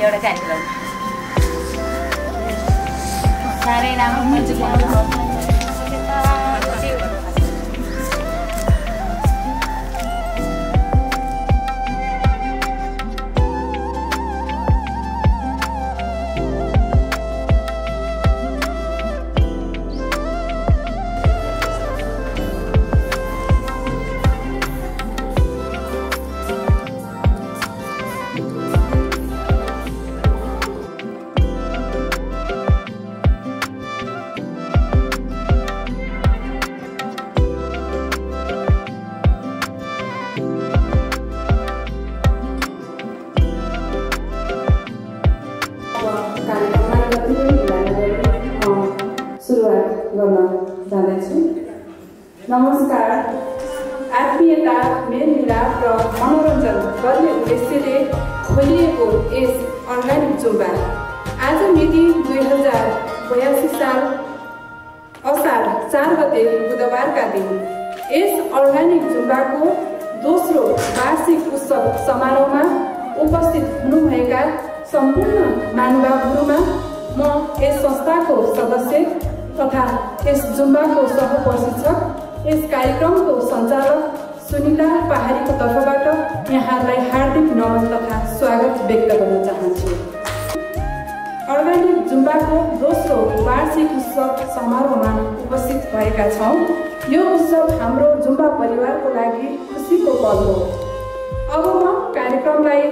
एउटा कार्यक्रम साह्रै राम्रो नमस्कार। आत्मीयता, मेलमिलाप र मनोरञ्जन गर्ने उद्देश्यले खोलिएको यस अर्ग्यानिक जुम्बा आज मिति 2082 साल असार 4 गते बुधबारका दिन यस अर्ग्यानिक जुम्बाको दोस्रो वार्षिक उत्सव समारोहमा उपस्थित हुनुभएका सम्पूर्ण महानुभावहरूमा म यस संस्थाको सदस्य तथा यस जुम्बाको सहप्रशिक्षक यस कार्यक्रमको सञ्चालक सुनिता पहाडीको तर्फबाट यहाँलाई हार्दिक नमन तथा स्वागत व्यक्त गर्न चाहन्छु। अर्ग्यानिक जुम्बाको दोस्रो वार्षिक उत्सव समारोहमा उपस्थित भएका छौँ। यो उत्सव हाम्रो जुम्बा परिवारको लागि खुसीको पल हो। अब म कार्यक्रमलाई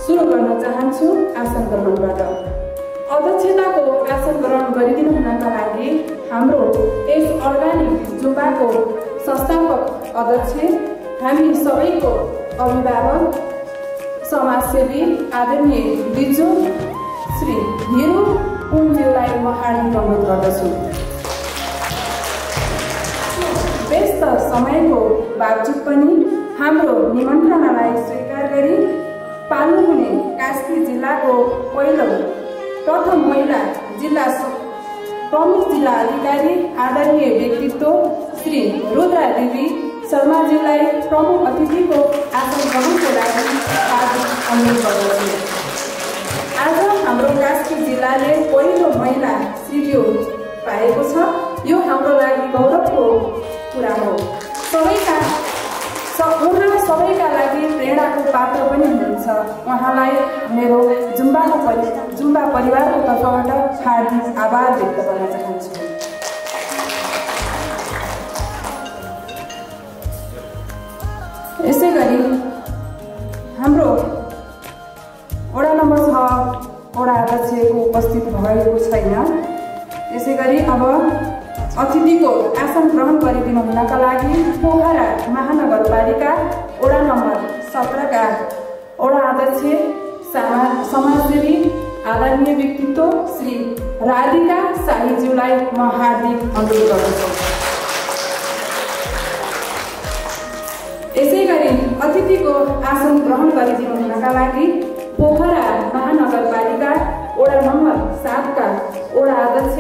सुरु गर्न चाहन्छु आसन ग्रहणबाट। अध्यक्षताको आसन ग्रहण गरिदिनु हुनका लागि हाम्रो यस अर्ग्यानिक जुम्बाको संस्थापक अध्यक्ष, हामी सबैको अभिभावक, समाजसेवी आदरणीय बिजु श्री हिरो पुञ्जीलाई म हार्दिक अनुरोध गर्दछु। व्यस्त समयको बावजुद पनि हाम्रो निमन्त्रणालाई स्वीकार गरी पाल्नु हुने कास्की जिल्लाको प्रथम महिला जिल्ला प्रमुख जिल्ला अधिकारी आदरणीय व्यक्तित्व श्री रुद्रा देवी शर्माजीलाई प्रमुख अतिथिको आसन ग्रहणको लागि हार्दिक अनुरोध गर्दछु। आज हाम्रो कास्की जिल्लाले पहिलो महिला सिडिओ पाएको छ। यो हाम्रो लागि गौरवको कुरा हो। सबैका लागि प्रेरणाको पात्र पनि हुनुहुन्छ। उहाँलाई मेरो जुम्बा परिवारको तर्फबाट हार्दिक आभार व्यक्त गर्न चाहन्छु। यसै गरी हाम्रो वडा नम्बर 6 वडा अध्यक्षको उपस्थित भएको छैन। यसै गरी अब अतिथिको आसन ग्रहण गरिदिनु गरिदिनु हुनका लागि पोखरा महानगरपालिका वडा नम्बर 17 का वडा अध्यक्ष समाजसेवी आदरणीय व्यक्तित्व श्री राधिका शाहीज्यूलाई म हार्दिक अनुरोध गर्दछु। यसै गरी अतिथिको आसन ग्रहण गरिदिनु हुनका लागि पोखरा महानगरपालिका वडा नम्बर 7 का वडा अध्यक्ष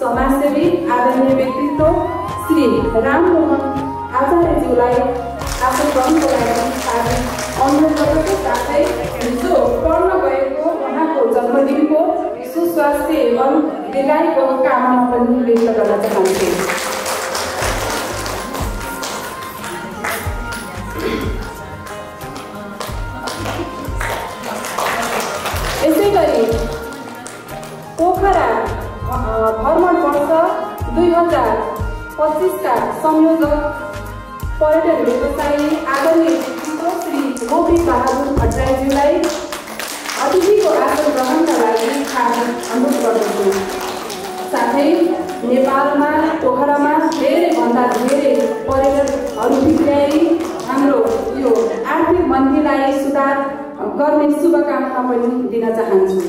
समाजसेवी आदरणीय व्यक्तित्व श्री राममोहन आचार्यज्यूलाई आसन ग्रहणको लागि हार्दिक अनुरोध गर्दछु। साथै जो पढ्न गएको उहाँको जन्मदिनको सुस्वास्थ्य एवं दीर्घायुको कामना पनि व्यक्त गर्न चाहन्छु। यसै गरी पोखरा भ्रमण वर्ष 2025 का संयोजक पर्यटन व्यवसायी आदरणीय व्यक्तित्व श्री गोपी बहादुर भट्टराईज्यूलाई अतिथिको आसन ग्रहणका लागि हार्दिक अनुरोध गर्दछु। साथै नेपालमा पोखरामा धेरैभन्दा धेरै पर्यटकहरू भित्राई हाम्रो यो आर्थिक मन्दीलाई सुधार गर्ने शुभकामना पनि दिन चाहन्छु।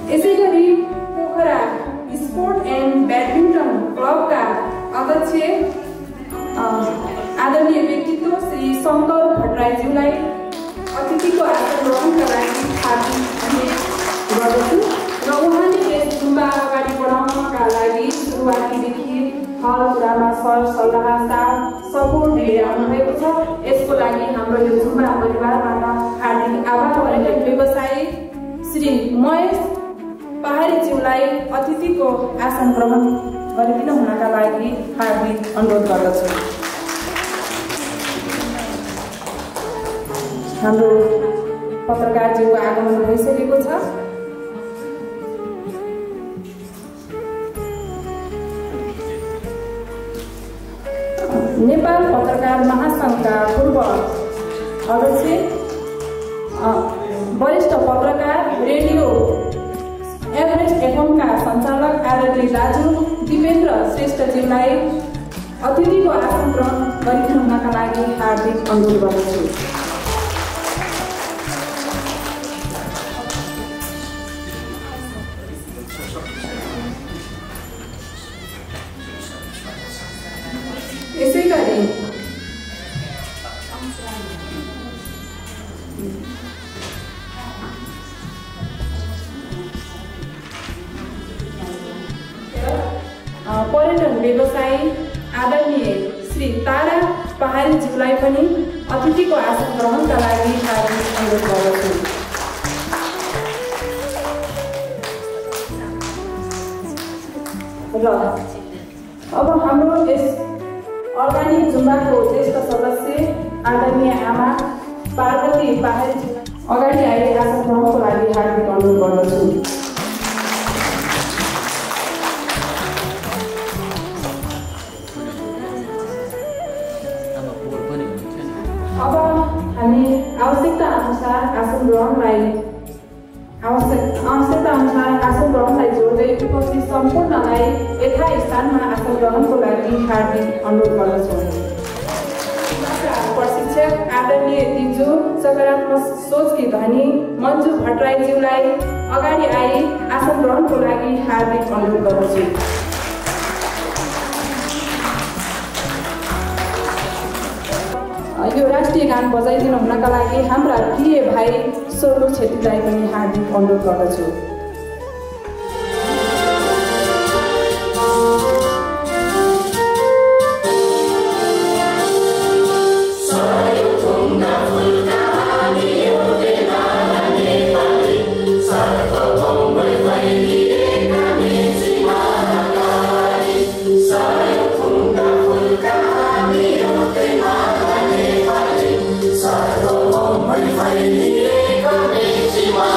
यसै गरी पोखरा स्पोर्ट एन्ड ब्याडमिन्टन क्लबका अध्यक्ष आदरणीय व्यक्तित्व श्री शङ्कर भट्टराईज्यूलाई अतिथिको आसन ग्रहणका लागि हार्दिक अनुरोध गर्दछु र उहाँले यस जुम्बा अगाडि बढाउनका लागि सुरुवातीदेखि हर कुरामा सरसल्लाह साथ सपोर्ट दिएर आउनुभएको छ। यसको लागि हाम्रो यो जुम्बा परिवारबाट हार्दिक आभार। पर्यटन व्यवसायी श्री महेश पहाडीज्यूलाई अतिथिको आसन ग्रहण गरिदिनु हुनका लागि हार्दिक अनुरोध गर्दछु। हाम्रो पत्रकारज्यूको आगमन भइसकेको छ। नेपाल पत्रकार महासङ्घका पूर्व अध्यक्ष वरिष्ठ पत्रकार रेडियो एभरेस्ट एफएमका सञ्चालक आदरणीय दाजु दिपेन्द्र श्रेष्ठज्यूलाई अतिथिको आसन ग्रहण गरिदिनु हुनका लागि हार्दिक अनुरोध गर्दछु। यसै गरी पर्यटन व्यवसायी आदरणीय श्री तारा पहाडीज्यूलाई पनि अतिथिको आसन ग्रहणका लागि हार्दिक अनुरोध गर्दछु। र अब हाम्रो यस अर्गानिक जुम्बाको ज्येष्ठ सदस्य आदरणीय आमा पार्वती पहाडीज्यू अगाडि आए आसन ग्रहणको लागि हार्दिक अनुरोध गर्दछु। अब हामी आवश्यकता अनुसार आसन ग्रहणलाई जोड्दै उपस्थित सम्पूर्णलाई यथास्थानमा आसन ग्रहणको लागि हार्दिक अनुरोध गर्दछौँ। प्रशिक्षक आदरणीय दिजु सकारात्मक सोचकी धनी मन्जु भट्टराईज्यूलाई अगाडि आई आसन ग्रहणको लागि हार्दिक अनुरोध गर्दछु। यो राष्ट्रिय गान बजाइदिनु हुनका लागि हाम्रा प्रिय भाइ सोलु छेत्रीलाई पनि हार्दिक अनुरोध गर्दछु। Sarva Mai Mai Ni Ka Ni Chi Ma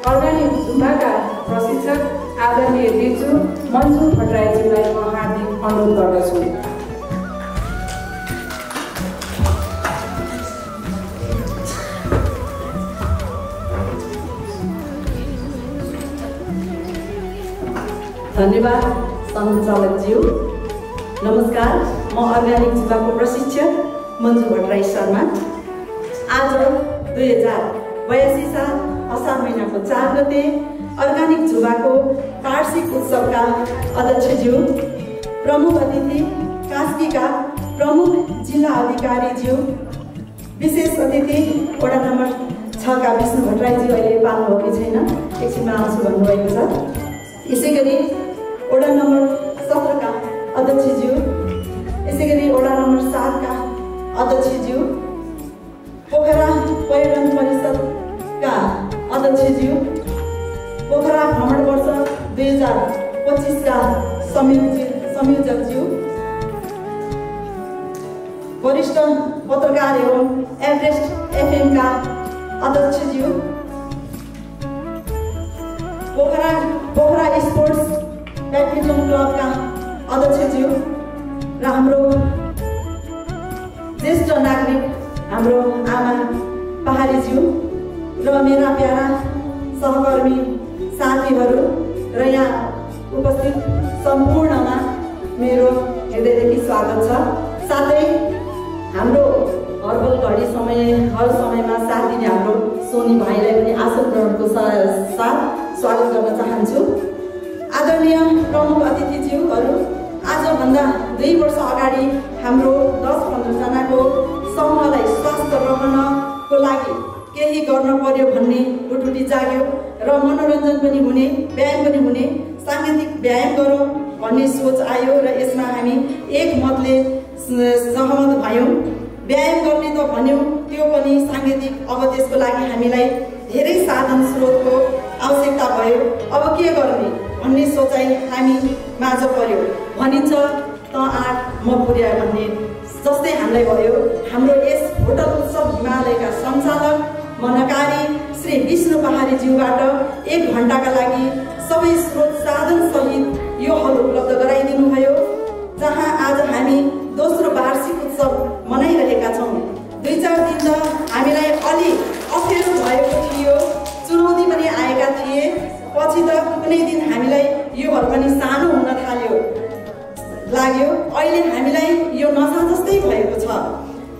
organic जुम्बाका प्रशिक्षक आदरणीय दिजु मन्जु भट्टराईज्यूलाई म हार्दिक अनुरोध गर्दछु। धन्यवाद सञ्चालकज्यू। नमस्कार, म अर्ग्यानिक जुम्बाको प्रशिक्षक मन्जु भट्टराई शर्मा। आज 2082 साल असार महिनाको 4 गते अर्ग्यानिक जुम्बाको वार्षिक उत्सवका अध्यक्षज्यू, प्रमुख अतिथि कास्कीका प्रमुख जिल्ला अधिकारीज्यू, विशेष अतिथि वडा नम्बर 6 का विष्णु भट्टराईज्यू अहिले पाल्नुभयो कि छैन, एकछिनमा आउँछु भन्नुभएको छ। यसै गरी वडा नम्बर 17 का अध्यक्षज्यू, यसै गरी वडा नम्बर 7 का अध्यक्षज्यू, पोखरा पर्यटन परिषदका अध्यक्षज्यू, पोखरा भ्रमण वर्ष 2025 का संयोजकज्यू, वरिष्ठ पत्रकार एवं एभरेस्ट FM का अध्यक्षज्यू, पोखरा स्पोर्ट्स बैडमिंटन क्लब का अध्यक्षज्यू र हाम्रो ज्येष्ठ नागरिक हाम्रो आमा पहाडीज्यू र मेरा प्यारा सहकर्मी साथीहरू र यहाँ उपस्थित सम्पूर्णमा मेरो हृदयदेखि स्वागत छ। साथै हाम्रो हर्बल घडी हर समयमा साथ दिने हाम्रो सोनी भाइलाई पनि आसन ग्रहणको साथ स्वागत गर्न चाहन्छु। आदरणीय प्रमुख अतिथिज्यूहरू, आजभन्दा 2 वर्ष अगाडि हाम्रो 10-15 जनाको समूहलाई स्वस्थ रहनको लागि केही गर्न पर्यो भन्ने उठुटी जाग्यो र मनोरञ्जन पनि हुने, व्यायाम पनि हुने, साङ्गीतिक व्यायाम गरौँ भन्ने सोच आयो र यसमा हामी एक मतले सहमत भयौँ। व्यायाम गर्ने त भन्यौँ, त्यो पनि साङ्गीतिक, अब त्यसको लागि हामीलाई धेरै साधन स्रोतको आवश्यकता भयो। अब के गर्ने भन्ने सोचाइ हामी माझ पर्यो। भनिन्छ त 8 म पुर्या भन्ने जस्तै हामीलाई भयो। हाम्रो यस होटल उत्सव हिमालयका सञ्चालक मनकारी श्री विष्णु पहाडीज्यूबाट 1 घण्टाका लागि सबै स्रोत साधन सहित यो हल उपलब्ध गराइदिनु भयो, जहाँ आज हामी दोस्रो वार्षिक उत्सव मनाइरहेका छौँ। 2-4 दिन त हामीलाई अलि अप्ठ्यारो भएको थियो, चुनौती पनि आएका थिए। पछि त कुनै दिन हामीलाई यो घर पनि सानो हुन लाग्यो। अहिले हामीलाई यो नसा जस्तै भएको छ।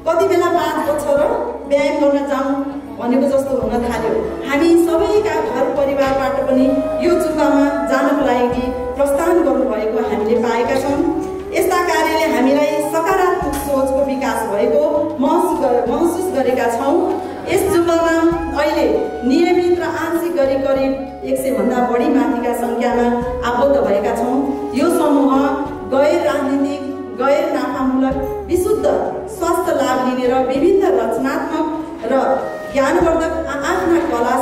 कति बेला 5 बज्छ र व्यायाम गर्न जाउँ भनेको जस्तो हुन थाल्यो। हामी सबैका घर परिवारबाट पनि यो जुम्बामा जानको लागि प्रस्थान गर्नुभएको हामीले पाएका छौँ। यस्ता कार्यले हामीलाई सकारात्मक सोचको विकास भएको महसुस गरेका छौँ। यस जुम्बामा अहिले नियमित र आंशिक गरी करिब 100 भन्दा बढी माथिका सङ्ख्यामा आबद्ध भएका छौँ। यो समूह गैर राजनीतिक, गैर नाफामूलक, विशुद्ध स्वास्थ्य लाभ लिने र विभिन्न रचनात्मक र ज्ञानवर्धक आफ्ना कला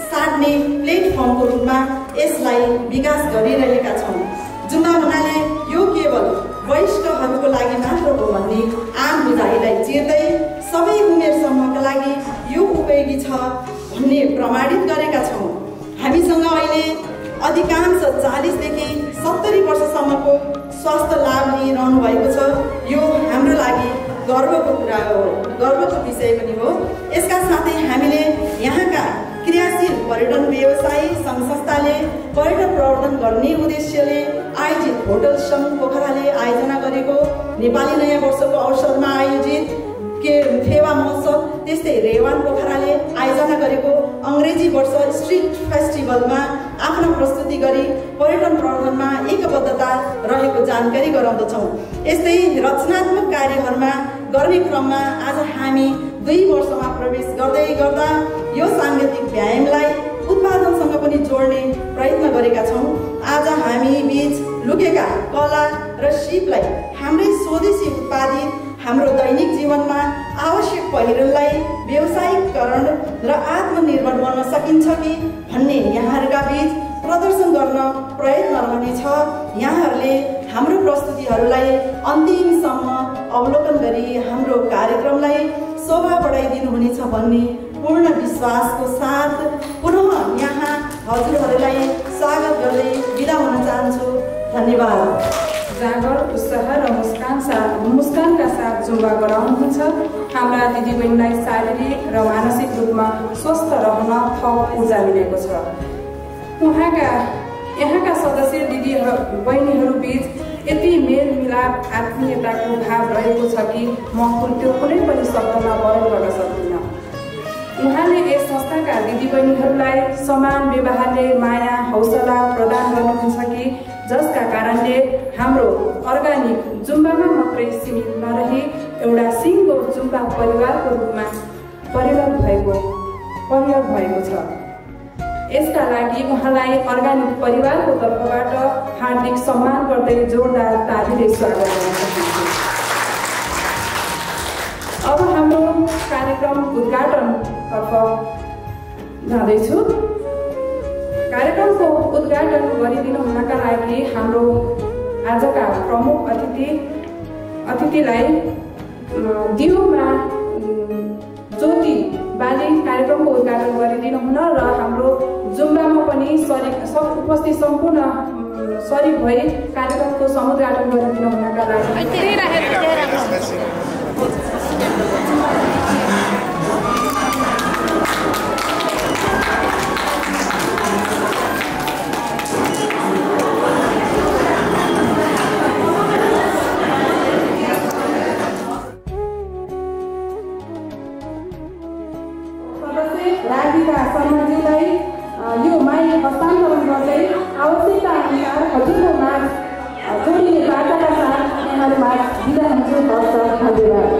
साट्ने प्लेटफर्मको रूपमा यसलाई विकास गरिरहेका छौँ। जुम्बा भन्नाले यो केवल वयस्कहरूको लागि मात्र हो भन्ने आम बुझाइलाई चिर्दै सबै उमेर समूहका लागि यो उपयोगी छ भन्ने प्रमाणित गरेका छौँ। हामीसँग अहिले अधिकांश 40 देखि 70 वर्षसम्मको स्वास्थ्य लाभ लिइरहनु भएको छ। यो हाम्रो लागि गर्वको कुरा हो, गर्वको विषय पनि हो। यसका साथै हामीले यहाँका क्रियाशील पर्यटन व्यवसायी सङ्घ संस्थाले पर्यटन प्रवर्धन गर्ने उद्देश्यले आयोजित होटल सङ्घ पोखराले आयोजना गरेको नेपाली नयाँ वर्षको अवसरमा आयोजित फेवा महोत्सव, त्यस्तै रेवान पोखराले आयोजना गरेको अङ्ग्रेजी वर्ष स्ट्रिट फेस्टिभलमा आफ्नो प्रस्तुति गरी पर्यटन प्रवर्धनमा एकबद्धता रहेको जानकारी गराउँदछौँ। यस्तै रचनात्मक कार्यहरूमा गर्ने क्रममा आज हामी 2 वर्षमा प्रवेश गर्दै गर्दा यो साङ्गीतिक व्यायामलाई उत्पादनसँग पनि जोड्ने प्रयत्न गरेका छौँ। आज हामी बीच लुकेका कला र सिपलाई हाम्रै स्वदेशी उत्पादित हाम्रो दैनिक जीवनमा आवश्यक पहिरनलाई व्यावसायिकरण र आत्मनिर्भर बन्न सकिन्छ कि भन्ने यहाँहरूका बीच प्रदर्शन गर्न प्रयत्न रहनेछ। यहाँहरूले हाम्रो प्रस्तुतिहरूलाई अन्तिमसम्म अवलोकन गरी हाम्रो कार्यक्रमलाई शोभा बढाइदिनु हुनेछ भन्ने पूर्ण विश्वासको साथ पुनः यहाँ हजुरहरूलाई स्वागत गर्दै बिदा हुन चाहन्छु। धन्यवाद। जाँगर उत्साह र मुस्कानका साथ जुम्बा गराउनुहुन्छ। हाम्रा दिदीबहिनीलाई शारीरिक र मानसिक रूपमा स्वस्थ रहन थप ऊर्जा मिलेको छ। यहाँका सदस्य बहिनीहरू बीच यति मेलमिलाप आत्मीयताको भाव रहेको छ कि म त्यो कुनै पनि शब्दमा बयान गर्न सक्दिनँ। उहाँले यस संस्थाका दिदीबहिनीहरूलाई समान व्यवहारले माया हौसला प्रदान गर्नुहुन्छ कि जसका कारणले हाम्रो अर्गानिक जुम्बामा मात्रै सीमित नरही एउटा सिङ्गो जुम्बा परिवारको रूपमा परिणत भएको छ। यसका लागि उहाँलाई अर्गानिक परिवारको तर्फबाट हार्दिक सम्मान गर्दै जोरदार तालीले स्वागत गर्न चाहन्छु। अब हाम्रो कार्यक्रम उद्घाटनतर्फ जाँदैछु। कार्यक्रमको उद्घाटन गरिदिनु हुनका लागि हाम्रो आजका प्रमुख अतिथिलाई दियोमा ज्योति बाली कार्यक्रमको उद्घाटन गरिदिनु हुन र हाम्रो जुम्बामा पनि उपस्थित सम्पूर्ण सरिक भई कार्यक्रमको समुद्घाटन गरिदिनु हुनका लागि राधिका शर्माजीलाई यो माइक हस्तान्तरण गर्दै आवश्यकता अनुसार हजुरको माग जोडिने बाटाका साथ यहाँहरू माग दिँदा हुन्छ। धन्यवाद।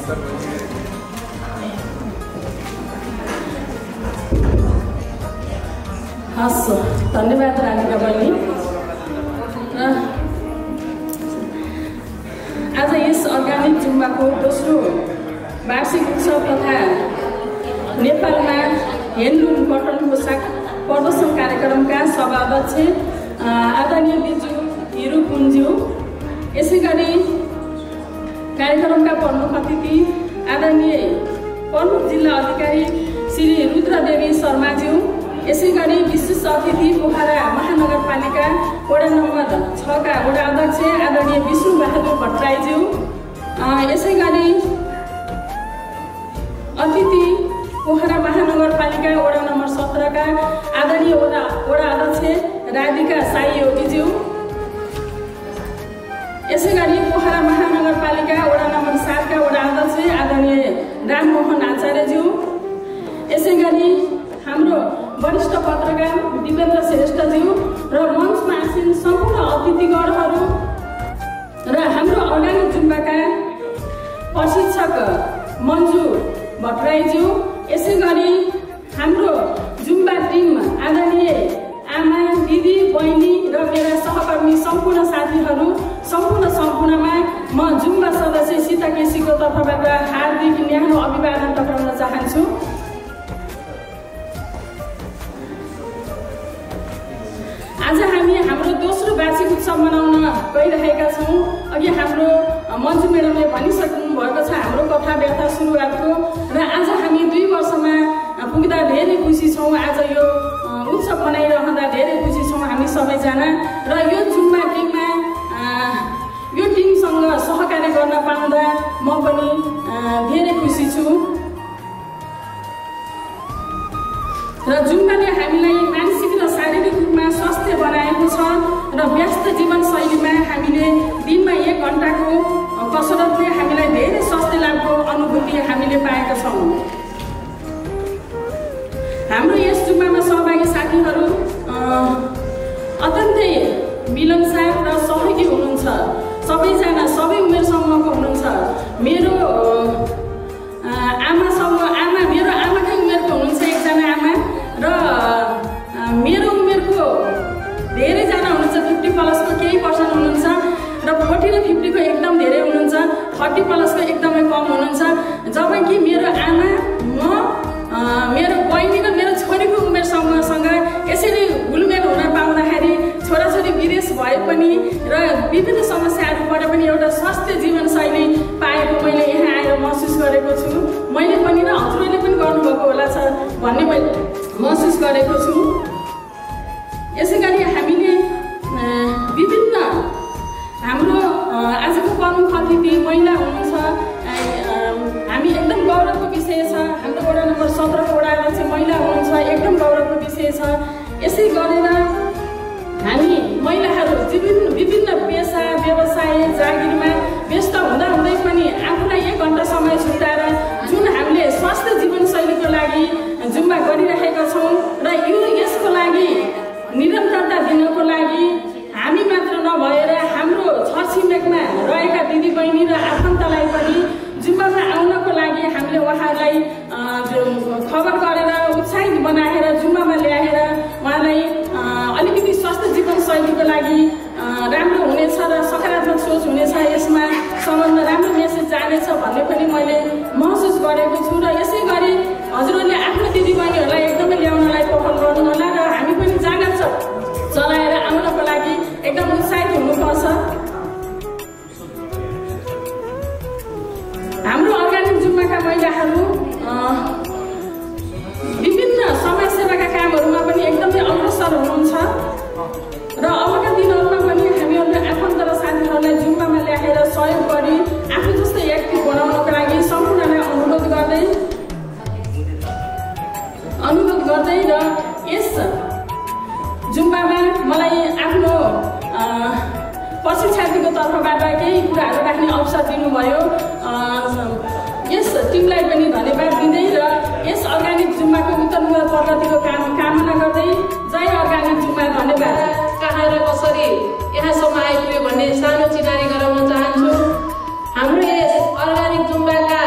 हस्, धन्यवाद राधिका बहिनी। आज यस अर्गानिक जुम्बाको दोस्रो वार्षिक उत्सव तथा नेपालमा ह्यान्डलुम कटन पोसाक प्रदर्शन कार्यक्रमका सभा अध्यक्ष आदरणीय बिजु हिरु कुञ्ज्यू, यसै गरी कार्यक्रमका प्रमुख अतिथि आदरणीय प्रमुख जिल्ला अधिकारी श्री रुद्रदेवी शर्माज्यू, यसै गरी विशेष अतिथि पोखरा महानगरपालिका वडा नम्बर 6 का वडा अध्यक्ष आदरणीय विष्णु बहादुर भट्टराईज्यू, यसै गरी अतिथि पोखरा महानगरपालिका वडा नम्बर 17 का आदरणीय वडा अध्यक्ष राधिका साई योगीज्यू, यसै गरी पोखरा महानगरपालिका वडा नम्बर 7 का वडा अध्यक्ष आदरणीय राममोहन आचार्यज्यू, यसै गरी हाम्रो वरिष्ठ पत्रकार दिपेन्द्र श्रेष्ठज्यू र मञ्चमा आसीन सम्पूर्ण अतिथिगणहरू र हाम्रो अर्गानिक जुम्बाका प्रशिक्षक मन्जु भट्टराईज्यू, यसै गरी हाम्रो जुम्बा टिम आदरणीय आमा, दिदी, बहिनी र मेरा सहकर्मी सम्पूर्ण साथीहरू सम्पूर्णमा म जुम्बा सदस्य सीता केसीको तर्फबाट हार्दिक न्यानो अभिवादन टक्राउन चाहन्छु। आज हामी हाम्रो दोस्रो वार्षिक उत्सव मनाउन गइरहेका छौँ। अघि हाम्रो मन्जु म्याडमले भनिसक्नु भएको छ हाम्रो कथा व्यथा सुरुवातको, र आज हामी 2 वर्षमा पुग्दा धेरै खुसी छौँ। आज यो उत्सव मनाइरहँदा धेरै खुसी छौँ हामी सबैजना, र यो जुम्बा टिममा यो टिमसँग सहकार्य गर्न पाउँदा म पनि धेरै खुसी छु। र जुम्बाले हामीलाई मानसिक र शारीरिक रूपमा स्वस्थ बनाएको छ, र व्यस्त जीवनशैलीमा हामीले दिनमा 1 घण्टाको कसरतले हामीलाई धेरै स्वास्थ्य लाभको अनुभूति हामीले पाएका छौँ। हाम्रो यस जुम्बामा सहभागी साथीहरू अत्यन्तै मिलनसार र सहयोगी हुनुहुन्छ। सबैजना सबै उमेर समूहको हुनुहुन्छ। मेरो आमाकै उमेरको हुनुहुन्छ एकजना आमा, र मेरो उमेरको धेरैजना हुनुहुन्छ। 50+ को केही पर्सन हुनुहुन्छ, र 40 र 50 को एकदम धेरै हुनुहुन्छ। 30+ को एकदमै कम हुनुहुन्छ। जबकि मेरो आमा, म, मेरो बहिनी र मेरो छोरीको उमेर समूहसँग यसरी घुलमेल हुन पाउँदाखेरि छोराछोरी विदेश भए पनि र विभिन्न समस्याहरू परे पनि एउटा स्वस्थ जीवनशैली पाएको मैले यहाँ आएर महसुस गरेको छु। मैले पनि र हजुरहरूले पनि गर्नुभएको होला छ भन्ने मैले महसुस गरेको छु। यसै गरी हामीले विभिन्न हाम्रो आजको प्रमुख अतिथि महिला हुनुहुन्छ। हामी एकदम गौरवको विषय छ। हाम्रो वडा नम्बर 17 को वडा अध्यक्ष महिला हुनुहुन्छ, एकदम गौरवको विषय छ। यसै गरेर हामी महिलाहरू विभिन्न पेसा व्यवसाय जागिरमा व्यस्त हुँदै पनि आफूलाई 1 घण्टा समय छुट्याएर जुन हामीले स्वास्थ्य जीवनशैलीको लागि जुम्बा गरिरहेका छौँ, र यसको लागि निरन्तरता दिनको लागि हामी मात्र नभएर हाम्रो छरछिमेकमा रहेका दिदीबहिनी र आफन्तलाई पनि जुम्बामा आउनको लागि हामीले उहाँहरूलाई खबर गरेर उत्साहित बनाएर जुम्बामा ल्याएर उहाँलाई अलिकति स्वस्थ जीवनशैलीको लागि राम्रो हुनेछ र सकारात्मक सोच हुनेछ, यसमा समाजमा राम्रो मेसेज जानेछ भन्ने पनि मैले महसुस गरेको छु। र यसै गरी हजुरहरूले आफ्नो दिदीबहिनीहरूलाई एकदमै ल्याउनलाई पहल गर्नु होला, र हामी पनि जागर चलाएर आउनको लागि एकदम उत्साहित हुनुपर्छ। हाम्रो अर्गानिक जुम्बाका महिलाहरू विभिन्न समाजसेवाका कामहरूमा पनि एकदमै अग्रसर हुनुहुन्छ, र अबका दिनहरूमा पनि हामीहरूले आफन्त र साथीहरूलाई जुम्बामा ल्याएर सहयोग गरी आफू जस्तै एक्टिभ बनाउनको लागि सम्पूर्णलाई अनुरोध गर्दै र यस जुम्बामा मलाई आफ्नो प्रशिक्षार्थीको तर्फबाट केही कुराहरू राख्ने अवसर दिनुभयो। यस टिमलाई पनि धन्यवाद दिँदै र यस अर्गानिक जुम्बाको उत्तरोत्तर प्रगतिको कामना गर्दै जय अर्गानिक जुम्बा। धन्यवाद। कहाँ र कसरी यहाँसम्म आइपुग्यो भन्ने सानो चिनारी गराउन चाहन्छु। हाम्रो यस अर्गानिक जुम्बाका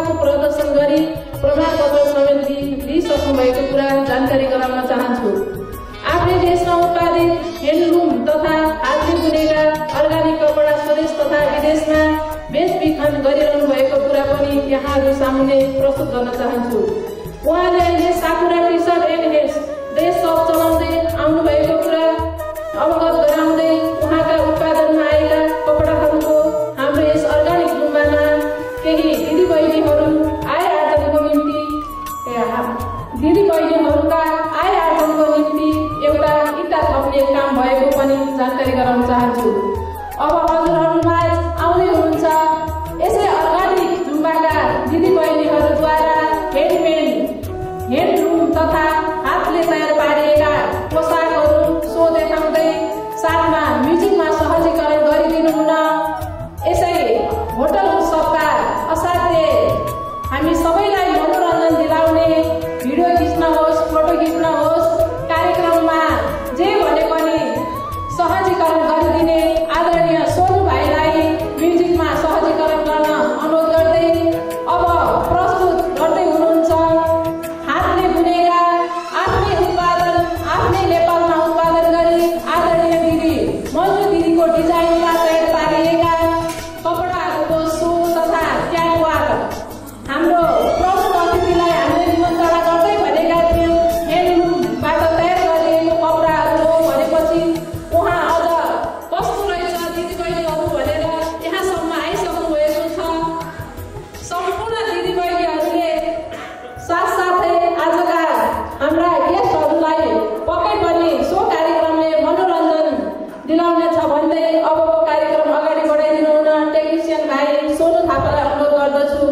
प्रतिभाको प्रदर्शन गरी प्रमाणपत्र समेत लिइसक्नु भएको कुरा जानकारी गराउन चाहन्छु। आफ्नै देशमा उत्पादित ह्यान्डलुम तथा हातले बुनेका अर्गानिक कपडा स्वदेश तथा विदेशमा बेचबिखन गरिरहनु भएको कुरा पनि यहाँहरू सामुन्ने प्रस्तुत गर्न चाहन्छु। उहाँले अहिले Sakura T-shirt and dress shop चलाउँदै आउनु भएको कुरा अवगत गराउँदै उहाँका उत्पादनमा आएका कपडाहरूको हाम्रो यस अर्गानिक जुम्बामा केही दिदीबहिनीहरूका आय आर्जनको निम्ति एउटा इँटा थप्ने काम भएको पनि जानकारी गराउन चाहन्छु। अब हजुरहरूमा आउँदै हुनुहुन्छ यसै अर्गानिक जुम्बाका दिदीबहिनीहरूद्वारा ह्यान्डलुम तथा हातले तयार पारिएका पोसाकहरू सो देखाउँदै साथमा म्युजिकमा सहजीकरण गरिदिनु हुन यसै होटल उत्सवका असाध्य हामी सबैलाई मनोरञ्जन दिलाउने भिडियो खिच्न होस्, फोटो खिच्न होस्, कार्यक्रममा जे भने पनि सहजीकरण गरिदिने आदरणीय सोनु भाइलाई म्युजिकमा सहजीकरण गर्न अनुरोध गर्दै अब प्रस्तुत गर्दै हुनुहुन्छ हातले बुनेका आफ्नै उत्पादन आफ्नै नेपालमा उत्पादन गरी आदरणीय दिदी मन्जु दिदीको डिजाइनमा तयार पारिएका कपडाहरूको सो तथा क्याटवाक हाम्रो प्रमुख अतिथिलाई हामीले निमन्त्रणा गर्दै भनेका थियौँ ह्यान्डलुमबाट तयार गरिएको कपडाहरू हो भनेपछि उहाँ अझ कस्तो रहेछ दिदीबहिनीहरू भनेर यहाँसम्म आइसक्नु भएको छ। सम्पूर्ण दिदीबहिनीहरूले साथसाथै आजका हाम्रा गेस्टहरूलाई पक्कै पनि सो कार्यक्रमले मनोरञ्जन दिलाउनेछ भन्दै अबको कार्यक्रम अगाडि बढाइदिनु हुन टेक्निसियन भाइ सोनु थापालाई अनुरोध गर्दछु।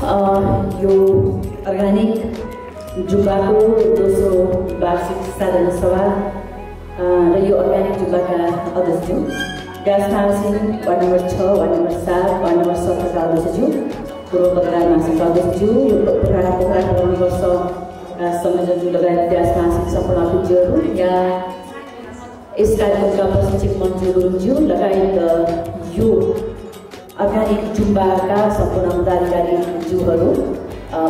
यो अर्ग्यानिक जुम्बाको दोस्रो वार्षिक साधारण सभा र यो अर्ग्यानिक जुम्बाका अध्यक्षज्यू Vyasnath Singh ward number 6, ward number 7, ward number 17 का अध्यक्षज्यू, पूर्व पत्रकार महासङ्घका अध्यक्षज्यू, यो पोखरा वर्षका संयोजकज्यू लगायत व्यासनाथ सिंह सम्पूर्ण अतिथिहरू, यहाँ यस कार्यक्रमका प्रशिक्षक मन्जु गुरुङज्यू लगायत यो अर्ग्यानिक जुम्बाका सम्पूर्ण पदाधिकारी ज्यूहरू,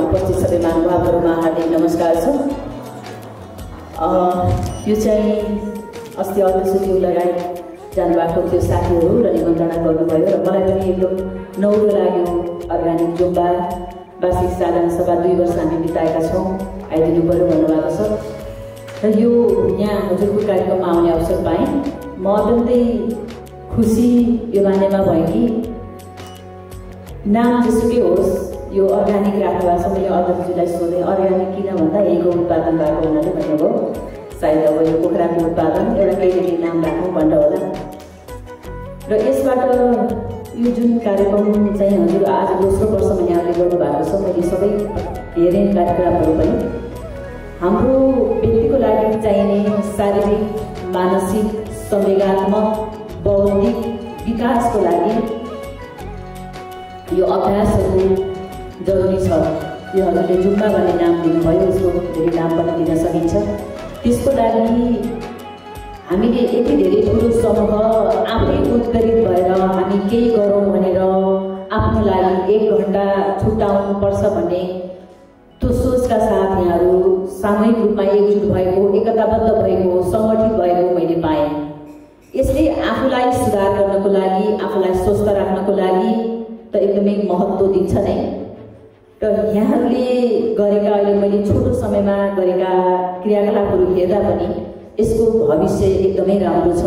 उपस्थित सबै महानुभावहरूमा हार्दिक नमस्कार छ। यो चाहिँ अस्ति अध्यक्षज्यू लगायत जानुभएको त्यो साथीहरू र निमन्त्रणा गर्नुभयो र मलाई पनि एकदम नौलो लाग्यो। अर्ग्यानिक जुम्बा वार्षिक साधारण सभा 2 वर्ष हामी बिताएका छौँ, आइदिनु पऱ्यो भन्नुभएको छ र यो यहाँ हजुरको कार्यक्रममा आउने अवसर पाएँ। म अत्यन्तै खुसी यो मानेमा भएँ कि नाम जेसुकै होस् यो अर्ग्यानिक राख्नु भएको छ। मैले अध्यक्षज्यूलाई सोधेँ अर्ग्यानिक किन भन्दा यहीँको उत्पादन भएको हुनाले भन्नुभयो सायद अब यो पोखराको उत्पादन एउटा केही नाम राख्नु भनेर होला। र यसबाट यो जुन कार्यक्रम चाहिँ हजुर आज दोस्रो वर्षमा यहाँले गर्नुभएको छ, मैले सबै हेरेँ कार्यक्रमहरू पनि हाम्रो व्यक्तिको लागि चाहिने शारीरिक, मानसिक, संवेगात्मक, बौद्धिक विकासको लागि यो अभ्यासहरू जरुरी छ। यो हजुरले जुम्बा भन्ने नाम दिनुभयो, यसको धेरै नाम पनि दिन सकिन्छ। त्यसको लागि हामीले यति धेरै ठुलो समूह आफै उत्प्रेरित भएर हामी केही गरौँ भनेर आफ्नो लागि 1 घण्टा छुट्याउनु पर्छ भन्ने त्यो सोचका साथ यहाँहरू सामूहिक रूपमा एकजुट भएको, एकताबद्ध भएको, सङ्गठित भएको मैले पाएँ। यसले आफूलाई सुधार गर्नको लागि, आफूलाई स्वस्थ राख्नको लागि त एकदमै महत्त्व दिन्छ नै। र यहाँहरूले गरेका अहिले मैले छोटो समयमा गरेका क्रियाकलापहरू हेर्दा पनि यसको भविष्य एकदमै राम्रो छ।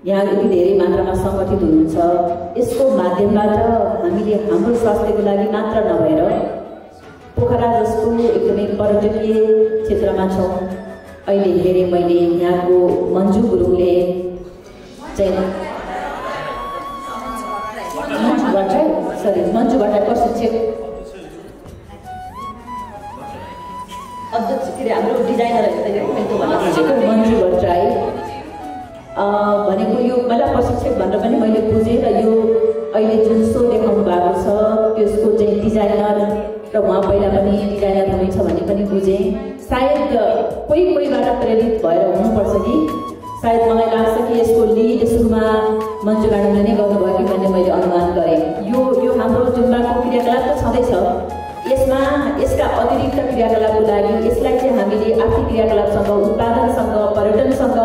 यहाँ यति धेरै मात्रामा सङ्गठित हुनुहुन्छ, यसको माध्यमबाट हामीले हाम्रो स्वास्थ्यको लागि मात्र नभएर पोखरा जस्तो एकदमै पर्यटकीय क्षेत्रमा छौँ। अहिले हेरेँ मैले यहाँको मन्जु गुरुङले चाहिँ मन्जु भट्टराई प्रशिक्षक अध्यक्ष के अरे हाम्रो डिजाइनर मन्जु भट्टराई भनेको यो महिला प्रशिक्षक भनेर पनि मैले बुझेँ र यो अहिले जुन सो देखाउनु भएको छ त्यसको चाहिँ डिजाइनर र उहाँ पहिला पनि डिजाइनर हुनुहुन्छ भन्ने पनि बुझेँ। सायद कोहीबाट प्रेरित भएर हुनुपर्छ कि सायद मलाई लाग्छ कि यसको लिड सुरुमा मन्जु म्याडमले नै गर्नुभयो कि भन्ने मैले अनुमान गरेँ। यो हाम्रो जुम्बाको क्रियाकलाप त छँदैछ, यसमा यसका अतिरिक्त क्रियाकलापको लागि यसलाई चाहिँ हामीले आर्थिक क्रियाकलापसँग, उत्पादनसँग, पर्यटनसँग,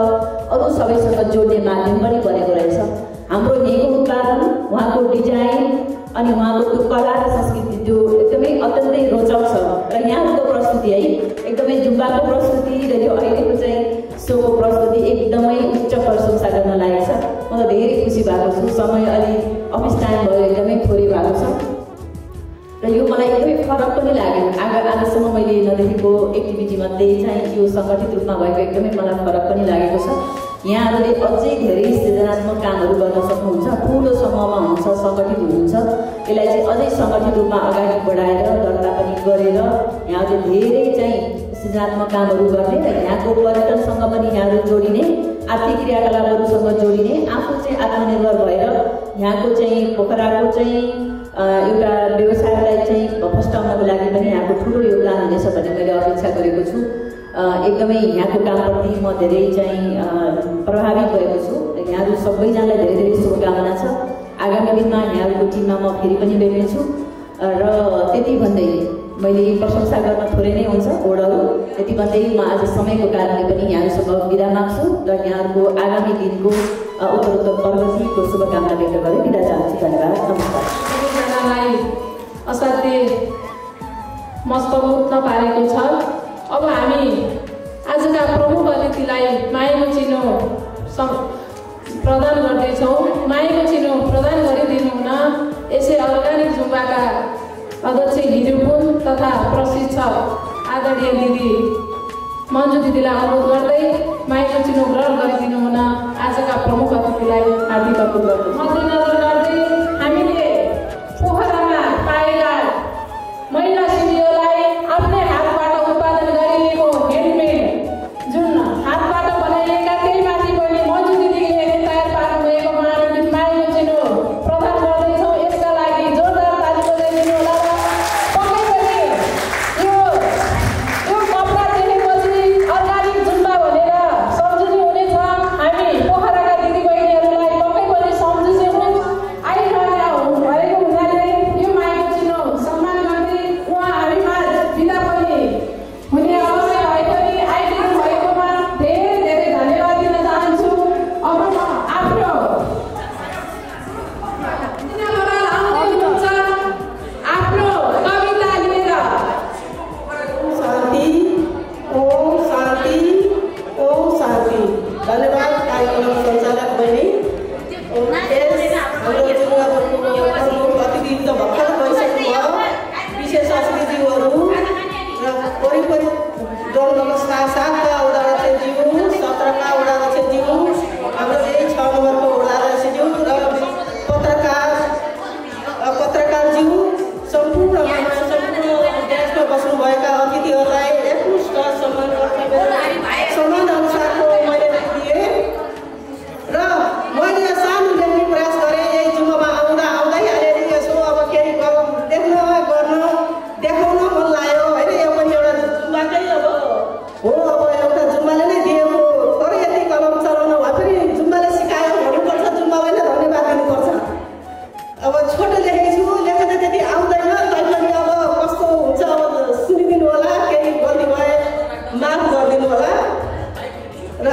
अरू सबैसँग जोड्ने माध्यम पनि बनेको रहेछ। हाम्रो यहीँको उत्पादन, उहाँको डिजाइन अनि उहाँको त्यो कला र संस्कृति त्यो एकदमै अत्यन्तै रोचक छ। र यहाँको प्रस्तुति है एकदमै जुम्बाको प्रस्तुति र यो अहिलेको चाहिँ सोको प्रस्तुति एकदमै उच्च प्रशंसा गर्न लागेको छ। म त धेरै खुसी भएको छु। समय अलि अफिस टाइम भयो, एकदमै थोरै भएको छ र यो मलाई एकदमै फरक पनि लाग्यो। आजसम्म मैले नदेखेको एक्टिभिटीमध्ये चाहिँ यो सङ्गठित रूपमा भएको एकदमै मलाई फरक पनि लागेको छ। यहाँहरूले अझै धेरै सृजनात्मक कामहरू गर्न सक्नुहुन्छ, ठुलो समूहमा हुन्छ, सङ्गठित हुनुहुन्छ। यसलाई चाहिँ अझै सङ्गठित रूपमा अगाडि बढाएर दर्ता पनि गरेर यहाँहरूले धेरै चाहिँ सृजनात्मक कामहरू गर्ने र यहाँको पर्यटनसँग पनि यहाँहरू जोडिने, आर्थिक क्रियाकलापहरूसँग जोडिने, आफू चाहिँ आत्मनिर्भर भएर यहाँको चाहिँ पोखराको चाहिँ एउटा व्यवसायलाई चाहिँ फस्टाउनको लागि पनि यहाँको ठुलो योगदान हुनेछ भन्ने मैले अपेक्षा गरेको छु। एकदमै यहाँको कामप्रति म धेरै चाहिँ प्रभावित भएको छु। यहाँहरू सबैजनालाई धेरै धेरै शुभकामना छ। आगामी दिनमा यहाँहरूको टिममा म फेरि पनि भेट्नेछु र त्यति भन्दै मैले प्रशंसा गर्न थोरै नै हुन्छ ओडहरू। त्यति भन्दै म आज समयको कारणले पनि यहाँहरूसँग बिदा माग्छु र यहाँहरूको आगामी दिनको उत्तरोत्तर प्रगतिको शुभकामना व्यक्त गरेँ बिदा चाहन्छु। धन्यवाद, नमस्कार। असाध्यै मस्तबुद्ध पारेको छ। अब हामी आजका प्रमुख अतिथिलाई मायाको चिनो प्रदान गर्दैछौँ। मायाको चिनो प्रदान गरिदिनु हुन यसै अर्ग्यानिक जुम्बाका अध्यक्ष हिरुपुन तथा प्रशिक्षक आदरणीय दिदी मन्जु दिदीलाई अनुरोध गर्दै मायाको चिनो ग्रहण गरिदिनु हुन आजका प्रमुख अतिथिलाई हार्दिक अनुरोध गर्दछु। मध्यनजर गर्दै हामीले पोखरामा पाएका अब छोटो लेखेको छु, लेख्दा त्यति आउँदैन, तैपनि अब कस्तो हुन्छ अब सुनिदिनु होला, केही गल्ती भए माफ गरिदिनु होला। र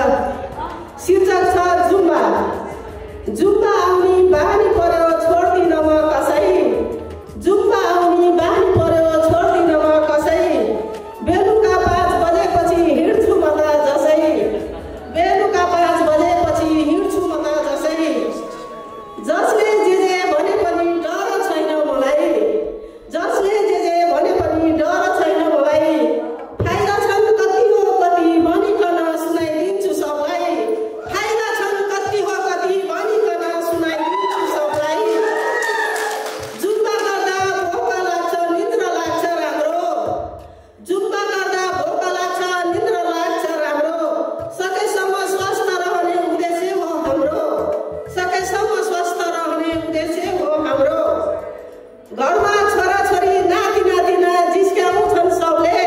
शीर्षक छ जुम्बा। जुम्बा आउने बानी पर्यो छोड्दिन म कसै, जुम्बा आउने बानी पर्यो छोड्दिन म कसै, बेलुका 5 बजेपछि हिँड्छु म त जसै, बेलुका 5 बजेपछि हिँड्छु म त जसै, जसले जे भने पनि डर छैन मलाई, जसले जे भने पनि डर छैन मलाई, फाइदा छन् कति हो कति भनिकन सुनाइदिन्छु सबलाई, फाइदा छन् कति हो कति भनिकन सुनाइदिन्छु सबलाई, जुम्बा गर्दा भोक लाग्छ निद्र लाग्छ राम्रो, जुम्बा गर्दा भोक लाग्छ निद्र लाग्छ राम्रो, सकेसम्म स्वस्थ रहने उद्देश्य हो हाम्रो, सकेसम्म स्वस्थ रहने उद्देश्य हो हाम्रो, घरमा छोराछोरी नाति नातिना जिस्काउँछन् सबले,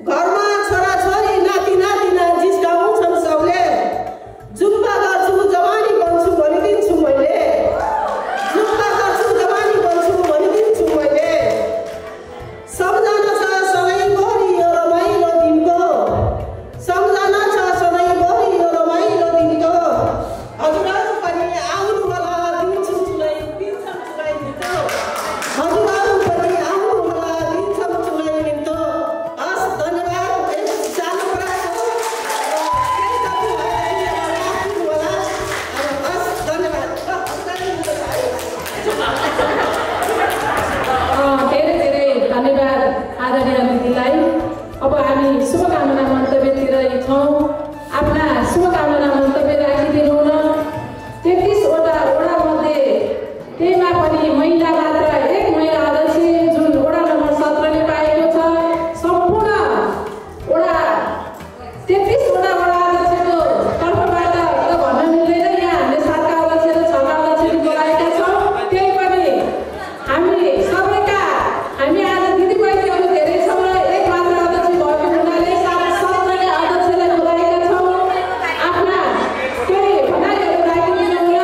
घरमा छोराछोरी नाति नातिना जिस्काउँछन् सबले, जुम्बा गर्छु जवानी बन्छु भनिदिन्छु मैले, जुम्बा गर्छु जवानी बन्छु भनिदिन्छु मैले, सम्झना छ सधैँभरि यो रमाइलो दिनको, सम्झना छ सधैँभरि यो रमाइलो दिनको, हजुरहरू पनि आउनु होला दिन्छु चुलाइ दिन्छन् चुलाइ दिन्छु, हजुरहरू पनि आउनु होला दिन्छन् चुलाइ दिन्छु। हस् धन्यवाद। सानो कुराको केही कति राख्नु होला। हस् धन्यवाद। धेरै धेरै धन्यवाद आदरणीय दिदीलाई। अब हामी शुभकामना मन्तव्यतिर छौँ। आफ्ना शुभकामना मन्तव्य राखिदिनु हुन। 33 वटा वडामध्ये त्यहीमा पनि महिला मात्र 1 महिला अध्यक्ष जुन वडा नम्बर 17 ले पाएको छ। सम्पूर्ण वडा 33 वटा वडा अध्यक्षको तर्फबाट त भन्न मिल्दैन। यहाँ हामीले 7 का अध्यक्ष र 6 का अध्यक्ष बोलाएका छौँ। त्यही पनि हामी आज दिदीबहिनीहरू धेरै छौँ र एक मात्र अध्यक्ष भएको हुनाले 17 अध्यक्षलाई बोलाएका छौँ। आफ्ना केही भनाइहरू राखिदिनु हुन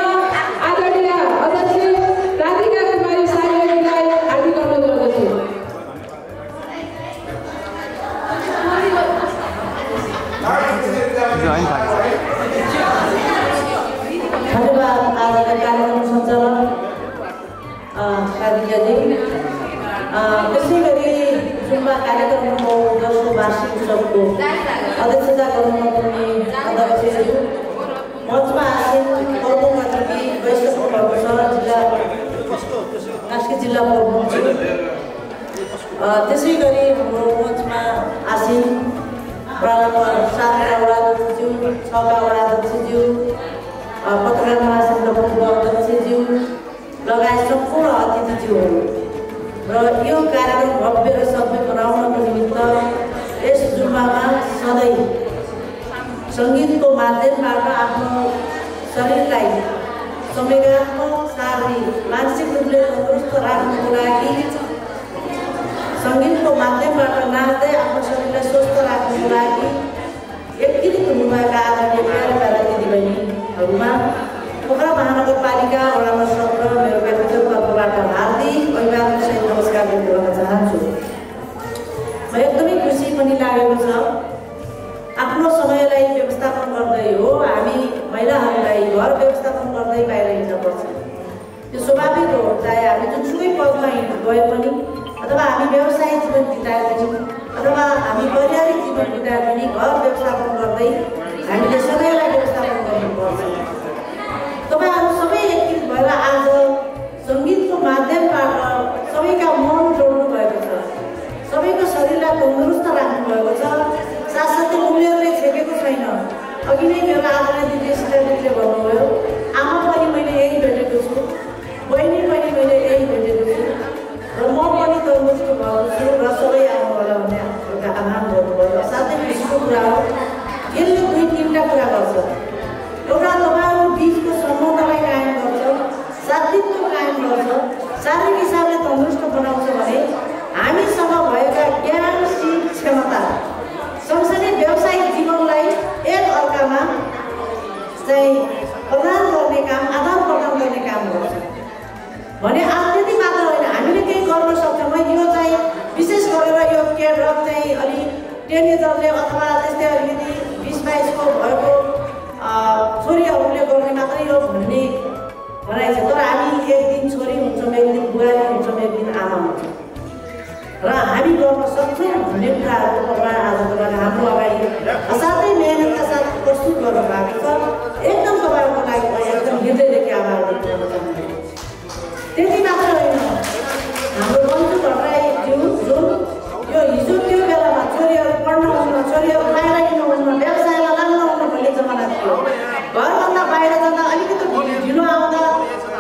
आदरणीय अध्यक्ष राधिका कुमारी साईलाई हार्दिक अनुरोध गर्दछु। धन्यवाद आजका कार्यक्रम सञ्चालन राधिकाजी। त्यसै गरी जुम्बा कार्यक्रमको 10औं वार्षिक उत्सवको अध्यक्षता गर्नुहुने अध्यक्षहरू मञ्चमा आसीन प्रमुख अतिथि वैष्णव भएको छ कास्की जिल्ला प्रमुख। त्यसै गरी हाम्रो मञ्चमा आसीन वडा नम्बर 7 का वडाध्यक्षज्यू, 6 का वडाध्यक्षज्यू, पत्रकार महासङ्घका पूर्व अध्यक्षज्यू लगायत सम्पूर्ण अतिथिज्यूहरू र यो कार्यक्रम भव्य र सभ्य बनाउनको निमित्त यस जुम्बामा सधैँ सङ्गीतको माध्यमबाट आफ्नो शरीरलाई संवेगात्मक, शारीरिक, मानसिक रूपले तन्दुरुस्त राख्नको लागि सङ्गीतको माध्यमबाट नाच्दै आफ्नो शरीरलाई स्वस्थ राख्नको लागि एकीकृत हुनुभएका आदरणीय प्यारा प्यारा दिदीबहिनीहरूमा पोखरा महानगरपालिका वडा नम्बर 17 मेरो व्यक्तिगत तर्फबाट हार्दिक अभिवादन सहित नमस्कार व्यक्त गर्न चाहन्छु। म एकदमै खुसी पनि लागेको छ। आफ्नो समयलाई व्यवस्थापन गर्दै हो हामी महिलाहरूलाई घर व्यवस्थापन गर्दै बाहिर हिँड्नुपर्छ। त्यो स्वाभाविक हो। चाहे हामी जुनसुकै पदमा गए पनि अथवा हामी व्यवसायिक जीवन बिताए पनि अथवा हामी पारिवारिक जीवन बिताए पनि घर व्यवस्थापन गर्दै हामीले समयलाई व्यवस्थापन गर्नुपर्छ। तपाईँहरू सबै एकत्रित भएर आज सङ्गीतको माध्यमबाट सबैका मन जोड्नु भएको छ, सबैको शरीरलाई तन्दुरुस्त राख्नु भएको छ। साथसाथै उमेरले छेकेको छैन। अघि नै मेरो आदरणीय दिदी सिस्टरले भन्नुभयो, आमा पनि मैले यही भेटेको छु, बहिनी पनि मैले यही भेटेको छु र म पनि तन्दुरुस्त भएको छु र सबै आउनु होला भन्ने एउटा आह्वान गर्नुभयो। साथै खुसीको कुरा हो, यसले 2-3टा कुरा गर्छ। एउटा तपाईँहरू बिचको सम्बन्धलाई कायम गर्छ, साथीत्व कायम गर्छ, शारीरिक हिसाबले तन्दुरुस्त बनाउँछ भने हामीसँग भएका ज्ञान, सिप, क्षमता सँगसँगै व्यावसायिक जीवनलाई एक अर्कामा चाहिँ प्रदान गर्ने काम, आदान प्रदान गर्ने काम गर्छ। भने आज त्यति मात्र होइन, हामीले केही गर्न सक्छौँ। यो चाहिँ विशेष गरेर यो केड्रक चाहिँ अलि टिनेजरले अथवा त्यस्तै अलिकति 20-22 भएको छोरीहरूले गर्ने मात्रै हो भन्ने भनाइ छ। तर हामी एक दिन छोरी हुन्छौँ, एक दिन बुहारी हुन्छौँ, एक दिन आमा हुन्छौँ र हामी गर्न सक्छौँ भन्ने कुराहरू तपाईँ आजको लागि हाम्रो अगाडि असाध्यै मेहनतका साथ प्रस्तुत गर्नुभएको छ। एकदम तपाईँहरूको लागि म एकदम हृदयदेखि आभार व्यक्त गर्न चाहन्छु। त्यति मात्र होइन, हाम्रो मन्जु भट्टराईज्यू जुन यो हिजो त्यो बेलामा छोरीहरू पढ्न हुन्न, छोरीहरू बाहिर हिँड्नुहुन्न, व्यवसायमा लाग्नुहुन्न भन्ने जमाना थियो। घरभन्दा बाहिर जाँदा अलिकति ढिलो आउँदा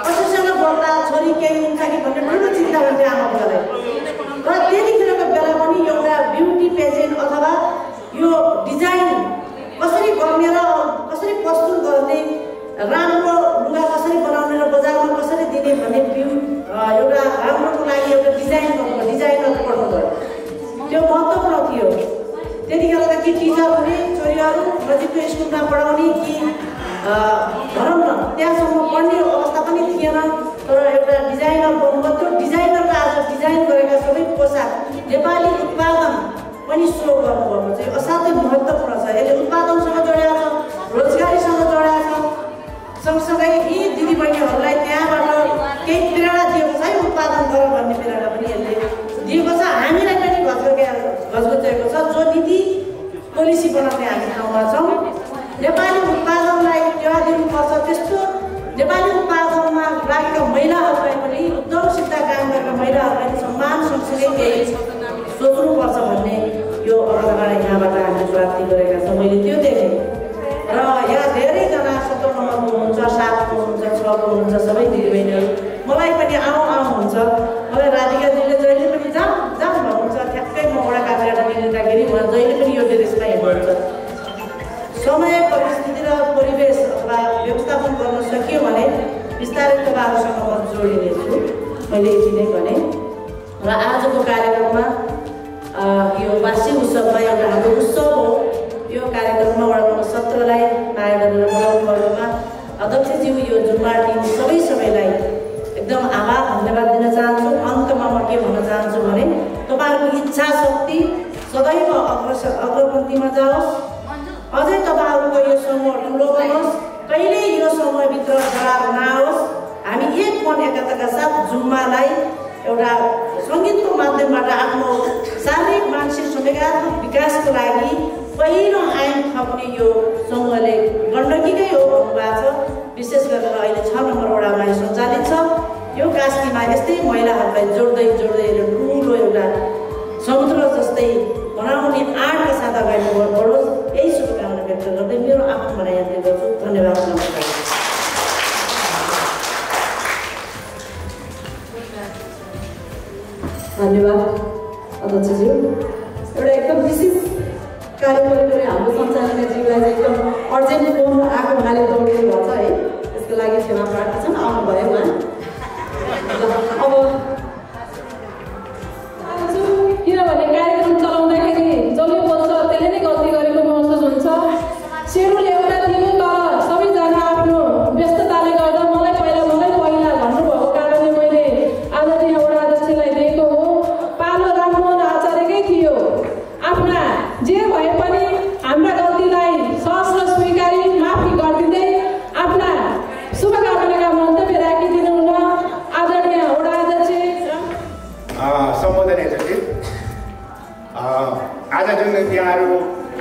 कसैसँग बोल्दा छोरी केही हुन्छ कि भन्ने ठुलो चिन्ता हुन्थ्यो आमाबाबालाई। र त्यतिखेरको बेला पनि एउटा ब्युटी पेजेन्ट अथवा यो डिजाइन कसरी गर्ने र कसरी प्रस्तुत गर्ने, राम्रो लुगा कसरी बनाउने र बजारमा कसरी दिने भन्ने एउटा राम्रोको लागि एउटा डिजाइनर पढ्नु भयो। त्यो महत्त्वपूर्ण थियो। त्यतिखेर त कि टिचर हुने, छोरीहरू नजिकको स्कुलमा पढाउने कि भनौँ न त्यहाँसम्म पढ्ने अवस्था पनि थिएन। तर एउटा डिजाइनर बन्नुभयो। त्यो डिजाइनरले आज डिजाइन गरेका सबै पोसाक नेपाली उत्पादन पनि सो गर्नुभएको चाहिँ असाध्यै महत्त्वपूर्ण छ। यसले उत्पादनसँग जोडेको छ, रोजगारीसँग जोडेको छ। सँगसँगै यी दिदीबहिनीहरूलाई त्यहाँबाट केही प्रेरणा दिएको छ, उत्पादन गर भन्ने प्रेरणा पनि यसले दिएको छ। हामीलाई पनि घचघच्याएको छ। जो नीति पोलिसी बनाउने हामी ठाउँमा छौँ, नेपाली उत्पादनलाई टेवा दिनुपर्छ। त्यस्तो नेपाली उत्पादनमा लागेका महिलाहरूलाई पनि उद्यमशीलता काम गरेका महिलाहरूलाई पनि सम्मान सँगसँगै केही सोच्नुपर्छ भन्ने यो अवधारणा यहाँबाट हामीले प्राप्ति गरेका छौँ। मैले त्यो देखेँ र यहाँ धेरैजना 17 नम्बरको हुनुहुन्छ, 7को हुनुहुन्छ, 6को हुनुहुन्छ, सबै दिदीबहिनीहरू मलाई पनि आउनुहुन्छ। मलाई राधिकाजीले जहिले पनि जाऊँ भन्नुहुन्छ। ठ्याक्कै म वडा कार्यालयबाट निक्लिँदाखेरि उहाँ जहिले पनि यो ड्रेसमा हिँड्नुहुन्छ। समय, परिस्थिति र परिवेश अथवा व्यवस्थापन गर्न सकियो भने बिस्तारै तपाईँहरूसँग म जोडिनेछु। मैले यति नै भने र आजको कार्यक्रममा यो वार्षिक उत्सवमा एउटा हाम्रो उत्सव हो। यो कार्यक्रममा वडा नम्बर 17लाई माया गरेर बोलाउनु भएकोमा अध्यक्षज्यू, यो जुम्बा टिम सबैलाई एकदम आभार धन्यवाद दिन चाहन्छु। अन्तमा म के भन्न चाहन्छु भने तपाईँहरूको इच्छा शक्ति सदैव अग्रपन्थीमा जाओस्। अझै तपाईँहरूको यो समूह ठुलो बनोस्। कहिल्यै यो समूहभित्र दरार नआओस्। हामी एक मन एकताका साथ जुम्बालाई एउटा सङ्गीतको माध्यमबाट आफ्नो शारीरिक, मानसिक, संवेगात्मक विकासको लागि पहिलो आयाम थप्ने यो समूहले गण्डकीकै हो भन्नुभएको छ। विशेष गरेर अहिले 6 नम्बर वडामा यो सञ्चालित छ। यो कास्कीमा यस्तै महिलाहरूलाई जोड्दै ठुलो एउटा समुद्र जस्तै बनाउने आँटका साथ अगाडि बढोस्, यही शुभकामना व्यक्त गर्दै मेरो आफ्नो भनाइ यति गर्छु। धन्यवाद, नमस्कार। धन्यवाद अध्यक्षज्यू। एउटा एकदम विशेष कार्यक्रम हाम्रो सञ्चालकज्यूलाई चाहिँ एकदम अर्जेन्ट फोन आएको हुनाले दौडिनु भएको छ है, त्यसको लागि क्षमा प्रार्थना छन्। आउनुभयो उहाँ। अब किनभने कार्यक्रम चलाउँदाखेरि जसले बोल्छ त्यसले नै गल्ती गरेको महसुस हुन्छ। सेड्युल एउटा दिनु तर सबैजना आफ्नो व्यस्तताले गर्दा मलाई पहिला भन्नुभएको कारणले मैले आदरणीय वडा अध्यक्षलाई दिएको हो। पालो राममोहन आचार्यकै थियो। आफ्ना जे भए पनि हाम्रा गल्तीलाई सहर्ष स्वीकारी माफी गरिदिँदै आफ्ना शुभकामनाका मन्तव्य राखिदिनु हुन आदरणीय वडा अध्यक्ष सम्बोधन हेर्छु। आज जुन यहाँहरू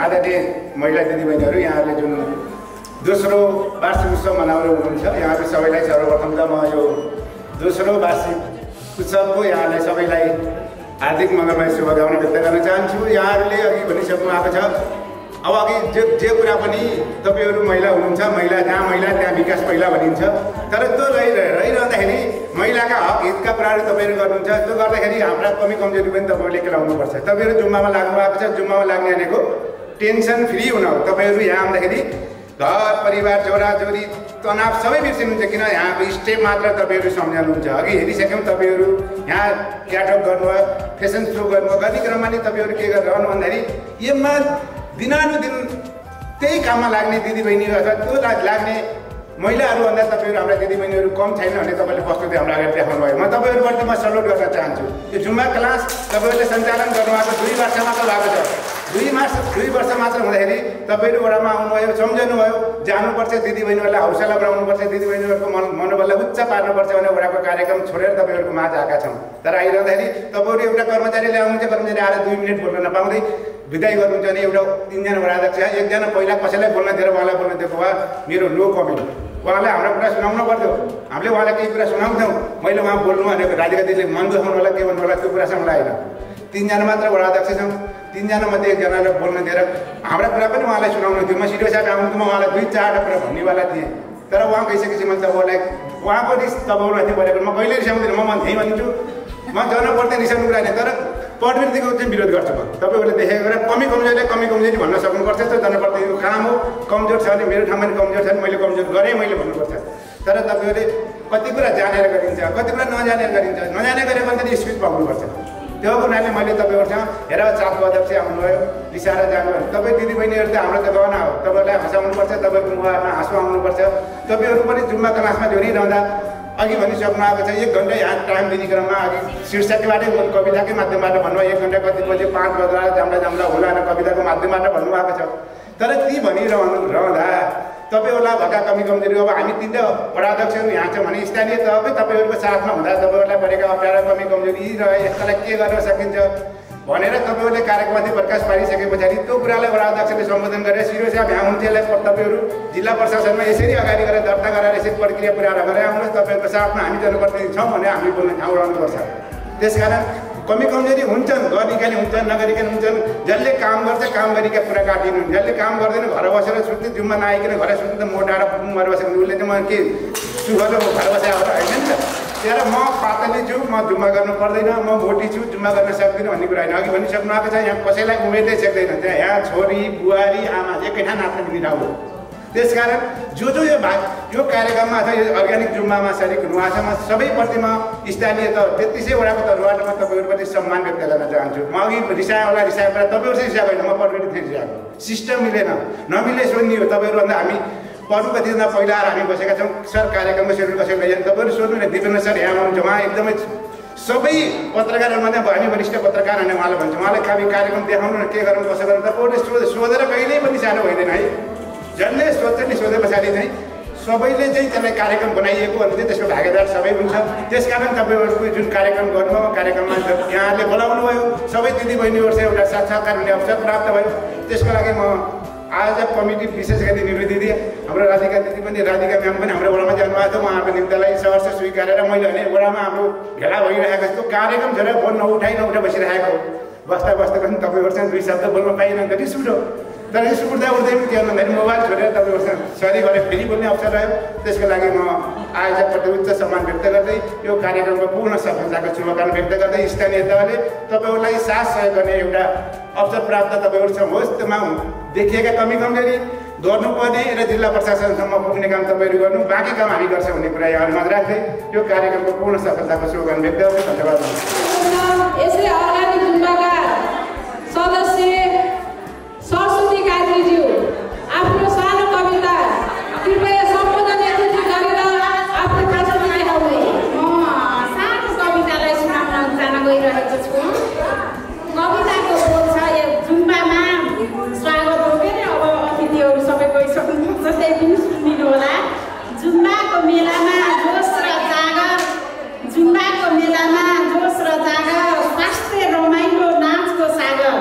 आदरणीय महिला दिदीबहिनीहरू यहाँहरूले जुन दोस्रो वार्षिक उत्सव मनाउनु हुनुहुन्छ, यहाँहरू सबैलाई सर्वप्रथम त म यो दोस्रो वार्षिक उत्सवको यहाँलाई सबैलाई हार्दिक मङ्गलमय शुभकामना व्यक्त गर्न चाहन्छु। यहाँहरूले अघि भनिसक्नु भएको छ। अब अघि जे कुरा पनि तपाईँहरू महिला हुनुहुन्छ, जहाँ महिला त्यहाँ विकास पहिला भनिन्छ। तर त्यो रहिरहँदाखेरि महिलाका हक हितका कुराहरू तपाईँहरू गर्नुहुन्छ। त्यो गर्दाखेरि हाम्रा कमी कमजोरी पनि तपाईँहरूले केलाउनुपर्छ। तपाईँहरू जुम्बामा लाग्नु भएको छ। जुम्बामा लाग्ने भनेको टेन्सन फ्री हुन हो। तपाईँहरू यहाँ आउँदाखेरि घर परिवार छोराछोरी तनाव सबै बिर्सिनुहुन्छ। किन यहाँको स्टेप मात्र तपाईँहरू सम्झाउनुहुन्छ। अघि हेरिसक्यौँ तपाईँहरू यहाँ क्याटलग गर्नुभयो, फेसन सो गर्नुभयो। गर्ने क्रममा नि तपाईँहरू के गरिरहनु भन्दाखेरि यसमा दिनानुदिन त्यही काममा लाग्ने दिदीबहिनी अथवा त्यो लाग्ने महिलाहरूभन्दा तपाईँहरू हाम्रा दिदीबहिनीहरू कम छैन भने तपाईँले प्रस्तुति हाम्रो अगाडि देखाउनु भयो। म तपाईँहरूप्रति म सल्युट गर्न चाहन्छु। यो जुम्बा क्लास तपाईँहरूले सञ्चालन गर्नुभएको 2 वर्ष मात्र भएको छ। 2 वर्ष मात्र हुँदाखेरि तपाईँहरू वडामा आउनुभयो, सम्झाउनुभयो, जानुपर्छ, दिदीबहिनीहरूलाई हौसला बढाउनुपर्छ, दिदीबहिनीहरूको मनोबललाई उच्च पार्नुपर्छ भने वडाको कार्यक्रम छोडेर तपाईँहरूको माझ आएका छौँ। तर आइरहँदाखेरि तपाईँहरू एउटा कर्मचारीले आउनुहुन्छ, कर्मचारी आएर 2 मिनट बोल्न नपाउँदै विदाई गर्नुहुन्छ भने एउटा 3 जना वडाध्यक्ष, एकजना पहिला कसैलाई बोल्न दिएर उहाँलाई बोल्न दिएको भए मेरो नो कमेन्ट। उहाँलाई हाम्रो कुरा सुनाउनु पर्थ्यो, हामीले उहाँलाई केही कुरा सुनाउँथ्यौँ। मैले उहाँ बोल्नु भनेको राधिका दिदीले मन दुखाउनु होला, के भन्नु होला, त्यो कुरा चाहिँ मलाई आएन। 3 जना मात्र वडाध्यक्ष छौँ, 3 जना मध्ये एकजनालाई बोल्न दिएर हाम्रा कुरा पनि उहाँलाई सुनाउनु थियो। म सिडिओ साहब आउनु म उहाँलाई 2-4 कुरा भन्नेवाला थिएँ, तर उहाँ गइसकेपछि मैले तपाईँलाई उहाँको रिस तपाईँहरूलाई बोलेको म कहिले रिसाउँदिनँ। म त्यही भनिन्छु, म जनप्रति रिसाउनु कुरा होइन, तर प्रवृत्तिको चाहिँ विरोध गर्छु। म तपाईँहरूले देखेको कुरा कमी कमजोरी भन्न सक्नुपर्छ। त्यो जनप्रतिको काम हो। कमजोर छ भने मेरो ठाउँमा कमजोर छ भने मैले कमजोर गरेँ मैले भन्नुपर्छ। तर तपाईँहरूले कति कुरा जानेर गरिन्छ, कति कुरा नजानेर गरिन्छ, नजाने गरेर पनि स्पिच पाउनुपर्छ। त्यो हुनाले मैले तपाईँहरूसँग हेर चापको अध्यक्ष आउनुभयो, रिसाएर जानुभयो। तपाईँ दिदीबहिनीहरू त हाम्रो त गहना हो, तपाईँहरूलाई हँसाउनुपर्छ, तपाईँको मुहारमा हाँसो आउनुपर्छ। तपाईँहरू पनि जुम्बा क्लासमा जोडिरहँदा अघि भनिसक्नु आएको छ 1 घन्टा यहाँ टाइम दिने क्रममा अघि शीर्षकबाटै कविताकै माध्यमबाट भन्नुभयो 1 घन्टा कति बजे 5 बजेर जाम्ला होला र कविताको माध्यमबाट भन्नुभएको छ। तर ती भनिरहँदा तपाईँहरूलाई भएका कमी कमजोरी अब हामी 3 वडाध्यक्षहरू यहाँ छौँ भने स्थानीय तहकै तपाईँहरूको साथमा हुँदा तपाईँहरूलाई परेका अप्ठ्यारा कमी कमजोरी रहे यसलाई के गर्न सकिन्छ भनेर तपाईँहरूले कार्यक्रममाथि प्रकाश पारिसके पछाडि त्यो कुरालाई वडाध्यक्षले सम्बोधन गरेर सिडिओ साहब यहाँ हुन्थेलाई तपाईँहरू जिल्ला प्रशासनमा यसरी अगाडि गरेर दर्ता गरेर यसरी प्रक्रिया पुरा गरेर आउनुहोस्, तपाईँहरूको साथमा हामी जनप्रतिनिधि छौँ भने हामी बोल्ने ठाउँ रहनुपर्छ। त्यसकारण कमी कमजोरी हुन्छन्, गरिकन हुन्छन्, नगरिकन हुन्छन्। जसले काम गर्छ काम गरिका कुरा काटिनु, जसले काम गर्दैन घर बसेर सुत्ने, जुम्मा नआइकन घर सुत्ने त म डाँडा मर बसेको उसले चाहिँ म के सुगर घर बसेर होइन नि त। त्यहाँ म पातली छु, म जुम्मा गर्नु पर्दैन, म मोटी छु, जुम्मा गर्न सक्दिनँ भन्ने कुरा होइन। अघि भनिसक्नु आएको छ यहाँ कसैलाई उमेर्दै सक्दैन, त्यहाँ यहाँ छोरी बुहारी आमा एकै ठाउँ नाच्न मिल्ने ठाउँ हो। त्यसकारण जो यो कार्यक्रममा अथवा यो अर्ग्यानिक जुम्बामा सरिक हुनुभएको छ म सबैप्रतिमा स्थानीय त 33 वडाको तर्फबाट म तपाईँहरूप्रति सम्मान व्यक्त गर्न चाहन्छु। म अघि रिसाएला रिसाएको कुरा तपाईँहरू रिसाएको होइन, म प्रवृत्ति थिएँ रिसाएको। सिस्टम मिलेन, नमिले सोध्ने हो। तपाईँहरूभन्दा हामी पढ्नुको दिनमा पहिला आएर हामी बसेका छौँ। सर कार्यक्रममा सेड्युल कसरी लैजाने तपाईँहरू सोध्नु न। दिपेन्द्र सर यहाँ आउनुहुन्छ, उहाँ एकदमै सबै पत्रकारहरूमध्ये हामी वरिष्ठ पत्रकार भने उहाँलाई भन्छ, उहाँलाई कार्यक्रम देखाउनु न, के गरौँ कसो गरौँ। तपाईँहरूले सोधेर कहिल्यै पनि सानो भइँदैन है। जसले सोध्छ नि सोधे पछाडि चाहिँ सबैले चाहिँ त्यसलाई कार्यक्रम बनाइएको भने चाहिँ त्यसको भागीदार सबै हुन्छ। त्यसकारण तपाईँहरूको जुन कार्यक्रम गर्नुभयो कार्यक्रममा यहाँले बोलाउनु भयो, सबै दिदीबहिनीहरूसँग एउटा साक्षात्कार हुने अवसर प्राप्त भयो। त्यसको लागि म आयोजक कमिटी विशेष गरी निरु दिदी, हाम्रो राधिका दिदी पनि, राधिका म्याम पनि हाम्रो वडामा जानुभएको थियो। उहाँको निम्तालाई सहर्ष स्वीकारेर मैले भने वडामा हाम्रो भेला भइरहेको जस्तो कार्यक्रम छोडेर फोन नउठाइ बसिरहेको बस्दा पनि तपाईँहरूसँग 2 शब्द बोल्न पाइएन त रिस उठ्यो। तर रिस उठ्दा उठ्दै पनि के भन्दाखेरि मोबाइल छोडेर तपाईँहरूसँग सरी गरेर फेरि बोल्ने अवसर रह्यो। त्यसको लागि म आयोजकप्रति उच्च सम्मान व्यक्त गर्दै यो कार्यक्रमको पूर्ण सफलताको शुभकामना व्यक्त गर्दै स्थानीय तहले तपाईँहरूलाई साथ सहयोग गर्ने एउटा अवसर प्राप्त तपाईँहरूसँग होस्। त्यसमा देखिएका कमी कमजोरी गर्नुपर्ने र जिल्ला प्रशासनसम्म पुग्ने काम तपाईँहरू गर्नु, बाँकी काम हामी गर्छौँ भन्ने कुरा यहाँहरूमा राख्दै यो कार्यक्रमको पूर्ण सफलताको शुभकामना व्यक्त गर्दै धन्यवाद। यसै अर्ग्यानिक जुम्बाका सदस्य सरस्वती काजीज्यू आफ्नो सानो कविता कृपया सम्बोधन गरेर आफ्नो प्रस्तुति देखाउने। म सानो कवितालाई सुनाउन जान गइरहेको छु। कविताको बोल छ, यो जुम्बामा स्वागत हो के अब अतिथिहरू सबै गइसक्नुहुन्छ, त्यही पनि सुनिदिनु होला। जुम्बाको मेलामा जोस र जागर, जुम्बाको मेलामा जोस र जागर, स्वास्थ्य रमाइलो नाचको सागर,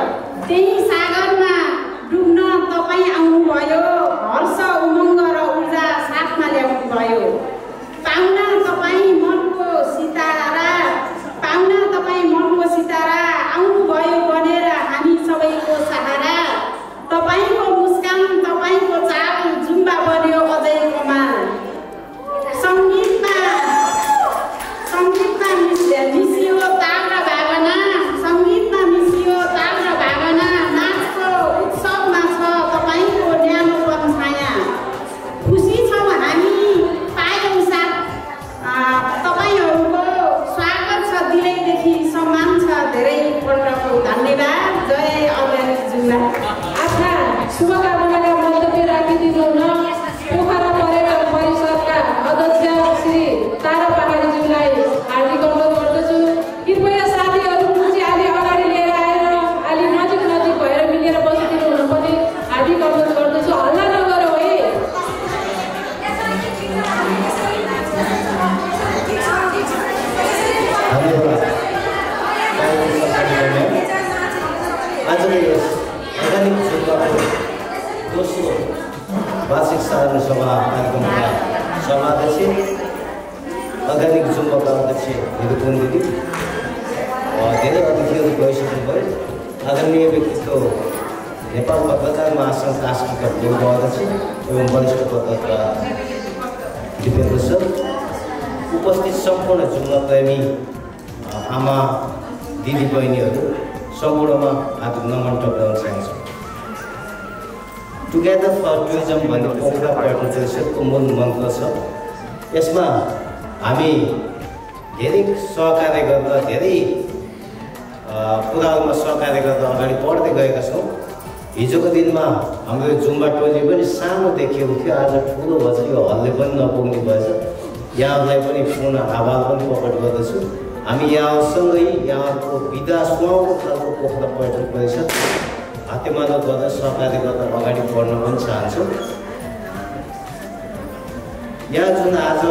आजको यस अर्ग्यानिक जुम्बाको दोस्रो वार्षिक साधारण सभा कार्यक्रमका सभाध्यक्ष अर्ग्यानिक जुम्बाका अध्यक्ष निरुपम दिदी, धेरै अतिथिहरू गइसक्नुभयो। आदरणीय व्यक्तित्व नेपाल पत्रकार महासङ्घ कास्कीका पूर्व अध्यक्ष एवं वरिष्ठ पत्रकार दिपेन्द्र सर, उपस्थित सम्पूर्ण जुम्बा प्रेमी आमा दिदी बहिनीहरू सम्पूर्णमा हार्दिक नमन टक्राउन चाहन्छु। टुगेदर फर टुरिज्म भन्ने पोखरा पर्यटन परिषदको मूल मन्त्र छ। यसमा हामी धेरै सहकार्य गर्दा धेरै कुराहरूमा सहकार्य गर्दा अगाडि बढ्दै गएका छौँ। हिजोको दिनमा हाम्रो जुम्बा टोली पनि सानो देखिएको थियो, आज ठुलो भएछ, यो हलले पनि नपुग्ने भएछ। यहाँहरूलाई पनि पुनः आभार पनि प्रकट गर्दछु। हामी यहाँसँगै यहाँहरूको विधा सुहाउँदो खालको पोखरा पर्यटन परिषद हातेमालो गर्दा सहकार्य गर्दा अगाडि बढ्न पनि चाहन्छौँ। यहाँ जुन आज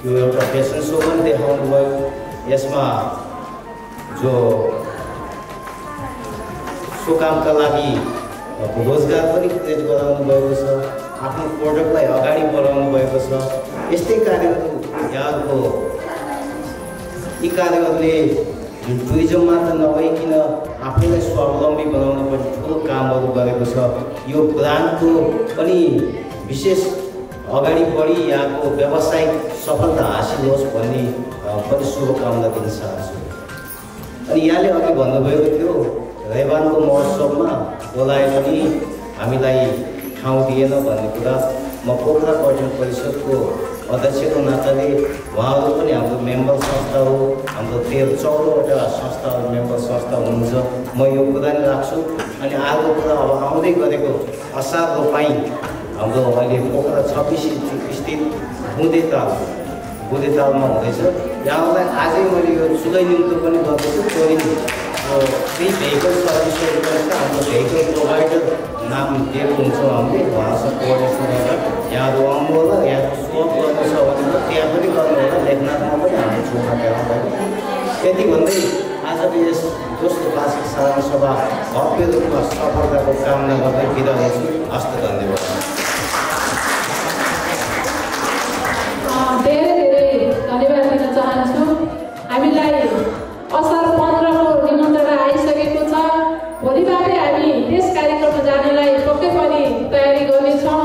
यो एउटा फेसन सो पनि देखाउनु भयो, यसमा जो सो कामका लागि रोजगार पनि क्रिएट गराउनु भएको छ, आफ्नो प्रोडक्टलाई अगाडि बढाउनु भएको छ। यस्तै कार्यहरू यहाँको यी कार्यहरूले टुरिज्म मात्र नभइकन आफूलाई स्वावलम्बी बनाउन पनि ठुलो कामहरू गरेको छ। यो ब्रान्डको पनि विशेष अगाडि बढी यहाँको व्यावसायिक सफलता हासिल होस् भन्ने पनि शुभकामना दिन चाहन्छु। अनि यहाँले अघि भन्नुभएको थियो रेवानको महोत्सवमा बोलाए पनि हामीलाई ठाउँ दिएन भन्ने कुरा। म पोखरा पर्यटन परिषदको अध्यक्षको नाताले उहाँहरू पनि हाम्रो मेम्बर संस्था हो, हाम्रो 13-14वटा संस्थाहरू मेम्बर संस्था हुनुहुन्छ। म यो कुरा नै राख्छु। अनि अर्को कुरा अब आउँदै गरेको असार रोपाइँ हाम्रो अहिले पोखरा 26 स्थित बुँदेतालमा हुँदैछ। यहाँलाई आजै मैले यो चुलै निम्तो पनि गर्दैछु। त्यही भेहिकल सर्भिसहरू पनि छ, हाम्रो भेहिकल प्रोभाइडर नाम दिएको हुन्छौँ हामीले, उहाँसँग कोअर्डिनेसन गरेर यहाँहरू आउनु होला। यहाँको सोप गर्नु छ भने त्यहाँ पनि गर्नु होला, लेखनाथमा पनि हाम्रो छेउमा त्यहाँ पनि। यति भन्दै आजको यस दोस्रो वार्षिक साधारण सभा भव्य रूपमा सफलताको कामना गर्दै बिदा हुन्छु। हस्त धन्यवाद। धेरै धन्यवाद दिन चाहन्छु। हामीलाई असार 15 को निमन्त्रणा आइसकेको छ। भोलिबाटै हामी त्यस कार्यक्रममा जानलाई पक्कै पनि तयारी गर्नेछौँ।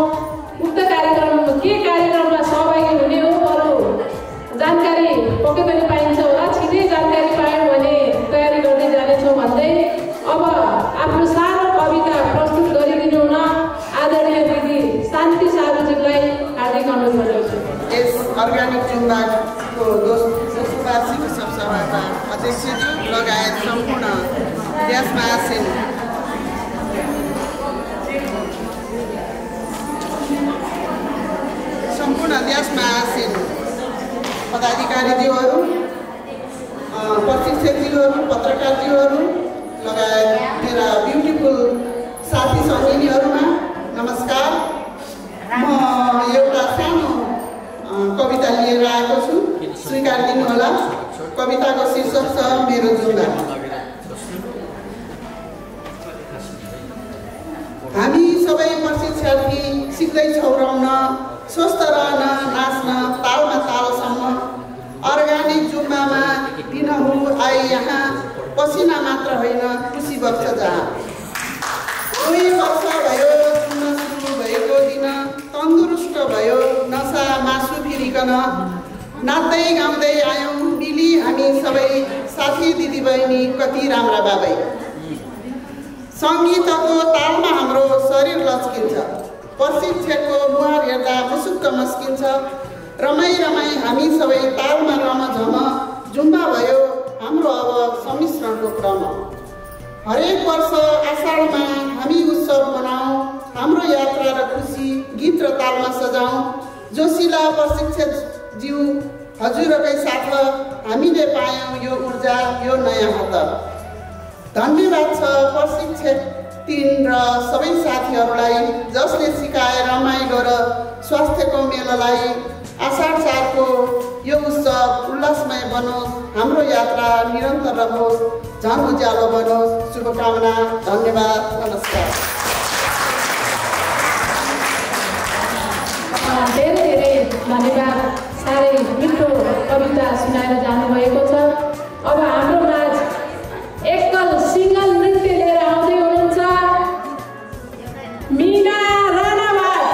उक्त कार्यक्रममा के कार्यक्रममा सहभागी हुने हो अरू जानकारी पक्कै पनि पाइन्छ होला। छिटै जानकारी पायौँ भने तयारी गर्दै जानेछौँ भन्दै अब आफ्नो सानो कविता प्रस्तुत गरिदिनु हुन आदरणीय दिदी शान्ति सारुजीलाई हार्दिक अनुरोध गर्छु। यस अर्ग्यानिक जुम्बाको दोस्रो वार्षिक सभाका अध्यक्षज्यू लगायत सम्पूर्ण देशमा आसीन पदाधिकारीज्यूहरू, प्रशिक्षकज्यूहरू, पत्रकारज्यूहरू लगायत मेरा ब्युटिफुल साथी सङ्गिनीहरूमा नमस्कार। म एउटा सानो कविता लिएर आएको छु, स्वीकार दिनुहोला। कविताको शीर्षक छ मेरो जुम्बा। हामी सबै प्रशिक्षार्थी सिक्दैछौँ रम्न, स्वस्थ रहन, नाच्न, तालमा तालसम्म। अर्ग्यानिक जुम्बामा दिनहु आए यहाँ, पसिना मात्र होइन खुसी बग्छ जहाँ। 2 वर्ष भयो जुम्न सुरु भएको दिन, तन्दुरुस्त भयो नसा मासु फिरिकन। नाच्दै गाउँदै आयौँ मिली हामी सबै साथी दिदीबहिनी कति राम्रा बाबै। सङ्गीतको तालमा हाम्रो शरीर लच्किन्छ, प्रशिक्षकको मुहार हेर्दा मुसुक्क मस्किन्छ। रमाई रमाई हामी सबै तालमा रमझम, जुम्बा भयो हाम्रो अब सम्मिश्रणको क्रम। हरेक वर्ष आषाढमा हामी उत्सव मनाऊँ, हाम्रो यात्रा र खुसी गीत र तालमा सजाऊँ। जोसिला प्रशिक्षकज्यू हजुरकै साथ हामीले पायौँ यो ऊर्जा, यो नयाँ हात। धन्यवाद छ प्रशिक्षक टिम र सबै साथीहरूलाई जसले सिकाए रमाइलो र स्वास्थ्यको मेलालाई आषाढ 4 को यो उत्सव उल्लासमय बनोस्, हाम्रो यात्रा निरन्तर रहोस्, झन् उज्यालो बनोस्। शुभकामना। धन्यवाद। नमस्कार। धेरै धन्यवाद। साह्रै मिठो कविता सुनाएर जानुभएको छ। अब हाम्रो माझ एकल सिङ्गल नृत्य लिएर आउँदै हुनुहुन्छ मिना राणावाद।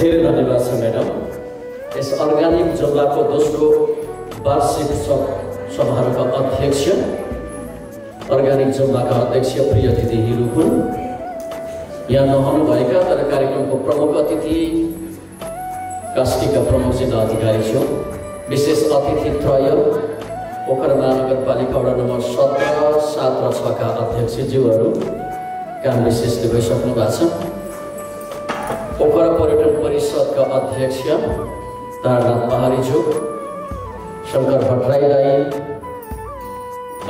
धेरै धन्यवाद छ म्याडम। यस अर्गानिक जुम्लाको दोस्रो वार्षिक समारोहका अध्यक्ष, अर्गानिक जुम्लाका अध्यक्ष प्रिय अतिथिहरू हुन्। यहाँ नहुनुभएका तर कार्यक्रमको प्रमुख अतिथि कास्कीका प्रमुख जिल्ला अधिकारी छौँ। विशेष अतिथि त्रय पोखरा महानगरपालिका वडा नम्बर 17, 7 र 6 का अध्यक्षज्यूहरू काम विशेषले गइसक्नु भएको छ। पोखरा पर्यटन परिषदका अध्यक्ष तारानाथ पहाडीज्यू, शङ्कर भट्टराईलाई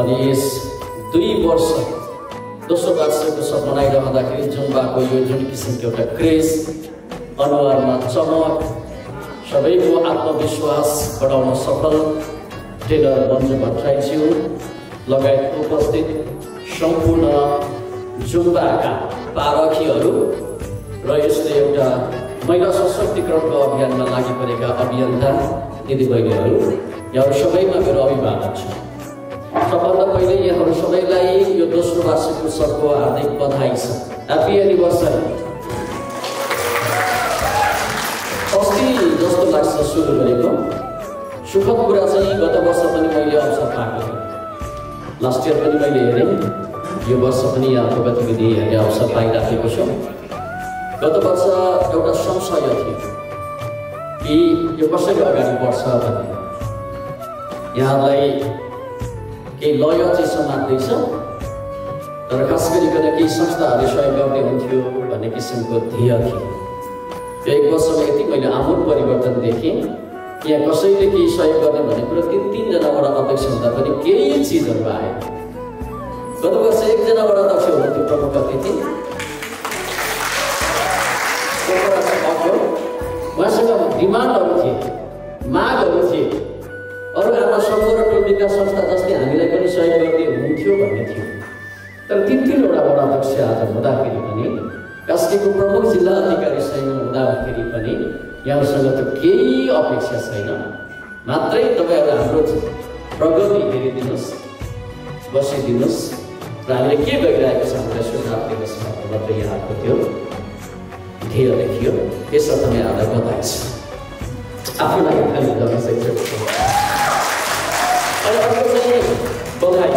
अनि यस 2 वर्ष दोस्रो वर्षको उत्सव मनाइरहँदाखेरि जुम्बाको यो जुन किसिमको एउटा क्रेज, अनुहारमा चमक, सबैको आत्मविश्वास बढाउन सफल टेलर मन्जु भट्टराईज्यू लगायत उपस्थित सम्पूर्ण जुम्बाका पारखीहरू र यसले एउटा महिला सशक्तिकरणको अभियानमा लागिपरेका अभियन्ता दिदीबहिनीहरू, यहाँहरू सबैमा मेरो अभिवादन छ। सबभन्दा पहिले यहाँहरू सबैलाई यो दोस्रो वार्षिक उत्सवको हार्दिक बधाई छ। Happy anniversary. अस्ति जस्तो लाग्छ सुरु गरेको सुखद कुरा चाहिँ गत वर्ष पनि मैले अवसर पाएको थिएँ। लास्ट इयर पनि मैले हेरेँ, यो वर्ष पनि यहाँको गतिविधि हेर्ने अवसर पाइराखेको छु। गत वर्ष एउटा संशय थियो कि यो कसरी अगाडि बढ्छ भन्ने, यहाँलाई केही लय चाहिँ समात्दैछ, तर खास गरिकन केही संस्थाहरूले सहयोग गर्दै हुन्थ्यो भन्ने किसिमको ध्येय थियो। यो 1 वर्षमा यति मैले आमूल परिवर्तन देखेँ। यहाँ कसैले केही सहयोग गर्ने भन्ने कुरा 3 जनाबाट अध्यक्ष हुँदा पनि केही चिजहरू आए। गत वर्ष 1 जनाबाट अध्यक्ष हुनुहुन्थ्यो प्रमुख अतिथि, उहाँसँग डिमान्डहरू थिए, मागहरू थिए, अरू हाम्रो सङ्घ र टोल विकास संस्था जस्तै हामीलाई पनि सहयोग गर्दै हुन्थ्यो भन्ने थियो। तर 3-3 वटा अध्यक्ष आज हुँदाखेरि पनि, कास्कीको प्रमुख जिल्ला अधिकारी सहित हुँदाखेरि पनि यहाँसँग त केही अपेक्षा छैन। मात्रै तपाईँहरू हाम्रो प्रगति हेरिदिनुहोस्, बसिदिनुहोस् र हामीले के भइरहेको छ हामीलाई सुझाव दिनुहोस् भन्ने मात्रै यहाँको त्यो ध्येय देखियो। यसर्थ यहाँलाई बधाई छ। आफूलाई खालि गर्न सकिसकेको अनि अर्को चाहिँ बधाई।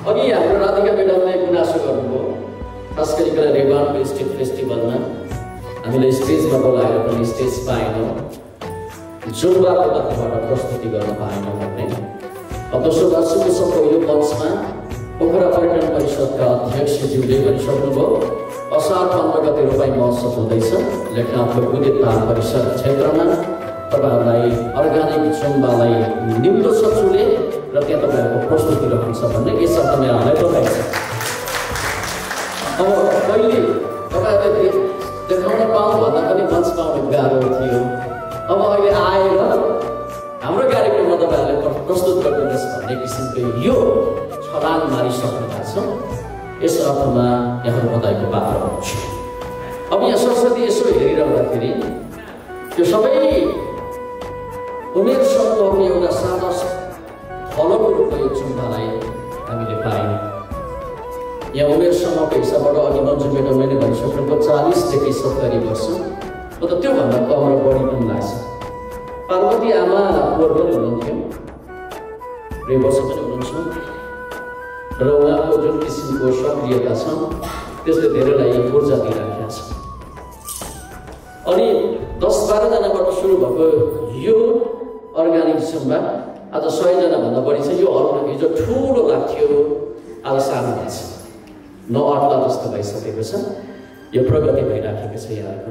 अघि हाम्रो राधिका म्याडमले गुनासो गर्नुभयो, खास गरिकन रेवानको स्टेट फेस्टिभलमा हामीले स्टेजमा बोलाएर पनि स्टेज पाएनौँ, जुम्बाको तर्फबाट प्रस्तुति गर्न पाएनौँ भन्ने। दोस्रो वार्षिक उत्सवको यो मञ्चमा पोखरा पर्यटन परिषदका अध्यक्षज्यूले पनि सक्नुभयो। असार 15 गते रोपाई महोत्सव हुँदैछ लेखनाथको उदित ताल परिसर क्षेत्रमा। तपाईँहरूलाई अर्ग्यानिक जुम्बालाई निम्तो सचुले र त्यहाँ तपाईँहरूको प्रस्तुति रहन्छ भन्ने यसर्थ यहाँहरूलाई बधाई छ। अब पहिले तपाईँहरूले देखाउन पाउँ भन्दा पनि मञ्च पाउनु गाह्रो थियो। अब अहिले आएर हाम्रो कार्यक्रममा तपाईँहरूले प्रस्तुत गरिदिनुहोस् भन्ने किसिमको यो छलाङ मारिसक्नु भएको छ। यस अर्थमा यहाँहरू बधाईको पात्र हुनुहुन्छ। अब यहाँ सरस्वती यसो हेरिरहँदाखेरि त्यो सबै उमेर समूहको एउटा सादा फलको रूपमा यो जुम्बालाई हामीले पायौँ। यहाँ उमेर समूहको हिसाबबाट अघि मन्जु म्याडमले नै भनिसक्नुभयो 40 देखि 70 वर्ष, म त त्योभन्दा कम र बढी पनि लाग्छ। पार्वती आमा पोहोर पनि हुनुहुन्थ्यो, 2 वर्ष पनि हुनुहुन्छ र उहाँको जुन किसिमको सक्रियता छ त्यसले धेरैलाई ऊर्जा दिइराखेको छ। अनि 10-12 जनाबाट सुरु भएको यो अर्ग्यानिक जुम्बा आज 100 जनाभन्दा बढी छ। यो हलमा हिजो ठुलो लाग्थ्यो, आज सानो भएको छ, नअट्ला जस्तो भइसकेको छ। यो प्रगति भइराखेको छ यहाँको।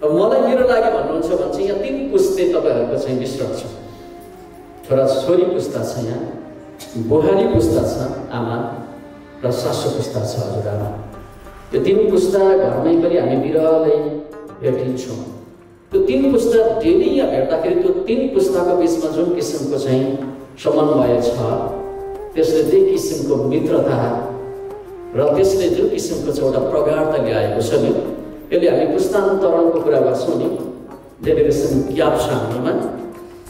अब मलाई मेरो लागि भन्नुहुन्छ भने चाहिँ यहाँ 3 पुस्ते तपाईँहरूको चाहिँ मिश्रण छ। छोरा छोरी पुस्ता छ, यहाँ बुहारी पुस्ता छ आमा र सासु पुस्ता छ हजुरआमा। यो 3 पुस्ता घरमै पनि हामी बिरलै भेटिन्छौँ। त्यो 3 पुस्ता डेली यहाँ भेट्दाखेरि त्यो 3 पुस्ताको बिचमा जुन किसिमको चाहिँ समन्वय छ, त्यसले त्यही किसिमको मित्रता र त्यसले जुन किसिमको चाहिँ एउटा प्रगाढता ल्याएको छ नि, यसले हामी पुस्तान्तरणको कुरा गर्छौँ नि, जेनेरेसन ग्याप छ हाम्रोमा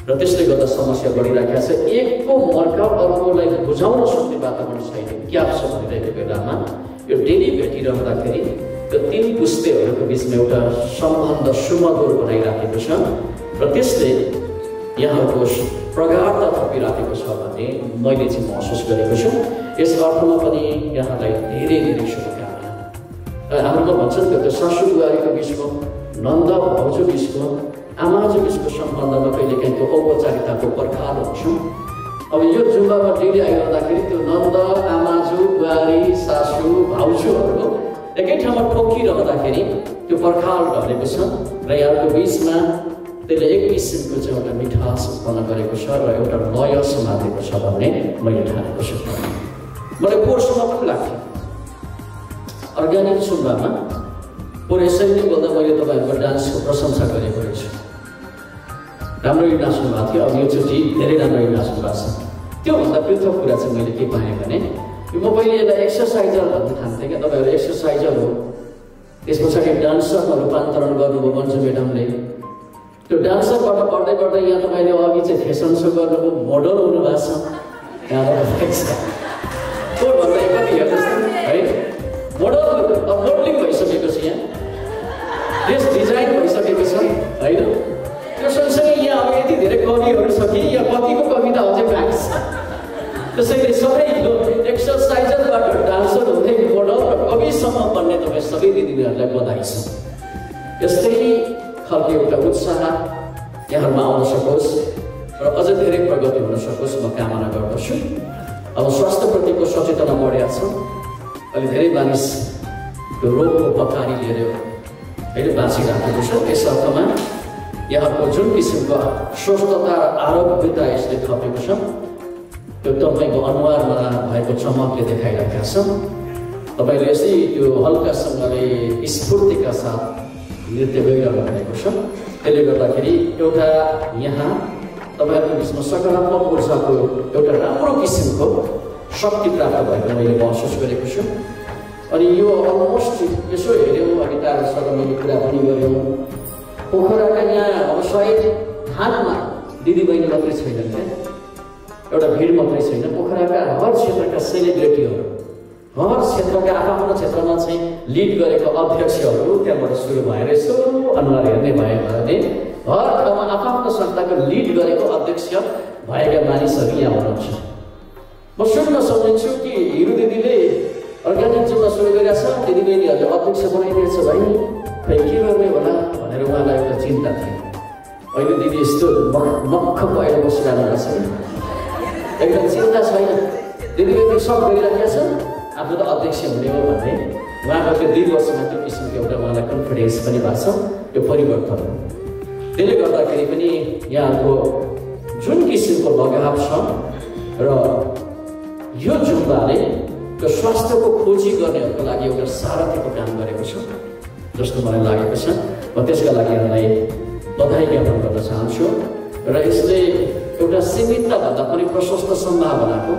र त्यसले गर्दा समस्या बढिरहेको छ। एकको मर्का अर्कोलाई बुझाउन सक्ने वातावरण छैन, ग्याप छ भनिरहेको बेलामा यो डेली भेटिरहँदाखेरि त्यो 3 पुस्तेहरूको बिचमा एउटा सम्बन्ध सुमधुर बनाइराखेको छ र त्यसले यहाँको प्रगाढता थपिराखेको छ भन्ने मैले चाहिँ महसुस गरेको छु। यस अर्थमा पनि यहाँलाई धेरै धेरै शुभकामना। हाम्रोमा भन्छ नि त्यो सासु बुहारीको बिचको, नन्द भाउजू बिचको, आमाजू बिचको सम्बन्धमा कहिलेकाहीँ त्यो औपचारिकताको पर्खाल हुन्छ। अब यो जुम्बामा डेली आइरहँदाखेरि त्यो नन्द आमाजु बुहारी सासू भाउजूहरूको एकै ठाउँमा ठोकिरहँदाखेरि त्यो पर्खाल ढलेको छ र यहाँको बिचमा त्यसले एक किसिमको चाहिँ एउटा मिठास उत्पन्न गरेको छ र एउटा लय समातेको छ भन्ने मैले ठानेको छु। मलाई कोर्समा पनि लाग्थ्यो अर्ग्यानिक जुम्बामा पोहोर यसरी नै बोल्दा मैले तपाईँहरूको डान्सको प्रशंसा गरेको रहेछु। राम्ररी नाच्नु भएको थियो। अब योचोटि धेरै राम्ररी नाच्नु भएको छ। त्योभन्दा पृथक कुरा चाहिँ मैले के पाएँ भने म पहिले यसलाई एक्सर्साइजर भन्नु थाल्थेँ क्या। तपाईँहरू एक्सर्साइजर हो, त्यस पछाडि डान्सरमा रूपान्तरण गर्नुभयो मन्जु म्याडमले। त्यो डान्सरबाट पढ्दै पढ्दै यहाँ तपाईँले अघि चाहिँ फेसन सो गर्नुभयो, मोडल हुनुभएको छ। भन्दा कति हेर्नुहोस् है, मोडलिङ भइसकेको छ, यहाँ ड्रेस डिजाइन भइसकेको छ होइन। त्यो सँगसँगै यहाँ अब यति धेरै कविहरू छ कि यहाँ कतिको कविता अझै बाँकी छ। त्यसैले सबै यो एक्सर्साइजरबाट डान्सर हुँदै मोडल र कविसम्म बन्ने तपाईँ सबै दिदीबहिनीहरूलाई बधाई छ। यस्तै खालको एउटा उत्साह यहाँहरूमा आउन सकोस् र अझ धेरै प्रगति हुन सकोस् म कामना गर्दछु। अब स्वास्थ्यप्रतिको सचेतना बढेको छ। अहिले धेरै मानिस त्यो रोगको बकारी लिएर अहिले बाँचिराखेको छ। यस अर्थमा यहाँको जुन किसिमको स्वस्थता र आरोग्यता यसले थपेको छ त्यो तपाईँको अनुहारमा भएको चमकले देखाइरहेका छ। तपाईँले यसै त्यो हल्कासँगले स्फूर्तिका साथ नृत्य गरिरहनु भएको छ। त्यसले गर्दाखेरि एउटा यहाँ तपाईँहरूको बिचमा सकारात्मक ऊर्जाको एउटा राम्रो किसिमको शक्ति प्राप्त भएको मैले महसुस गरेको छु। अनि यो अलमोस्ट यसो हेऱ्यौँ अघि तारासँग मैले कुरा पनि गऱ्यौँ। पोखराका यहाँ अब सायद थानमा दिदीबहिनी मात्रै छैनन् क्या, एउटा भिड मात्रै छैन। पोखराका हर क्षेत्रका सेलिब्रेटीहरू, हर क्षेत्रका आफ्नो क्षेत्रमा चाहिँ लिड गरेको अध्यक्षहरू त्यहाँबाट सुरु भएर यसो अनुहार हेर्ने भयो भने हर ठाउँमा आफ्नो संस्थाको लिड गरेको अध्यक्ष भएका मानिसहरू यहाँ हुनुहुन्छ। म सुन्न सक्छु कि हिरु दिदीले अर्ग्यानिक जुम्बा सुरु गरिरहेछ, दिदीबहिनीहरूले अध्यक्ष बनाइदिएछ भाइ, खै के गर्ने होला भनेर उहाँलाई एउटा चिन्ता थियो। अहिले दिदी यस्तो मक्ख भएर बसिरहनु भएको छ, एकदम चिन्ता छैन। दिदीबहिनी सब गरिराखेका छ, आफ्नो त अध्यक्ष हुने हो भन्ने उहाँको त्यो 2 वर्षमा त्यो किसिमको एउटा उहाँलाई कन्फिडेन्स पनि भएको छ। यो परिवर्तन हो। त्यसले गर्दाखेरि पनि यहाँको जुन किसिमको लगाव छ र यो जुम्बाले त्यो स्वास्थ्यको खोजी गर्नेहरूको लागि एउटा सारथीको काम गरेको छ जस्तो मलाई लागेको छ। म त्यसका लागि यहाँलाई बधाई ज्ञापन गर्न चाहन्छु। र यसले एउटा सीमितताभन्दा पनि प्रशस्त सम्भावनाको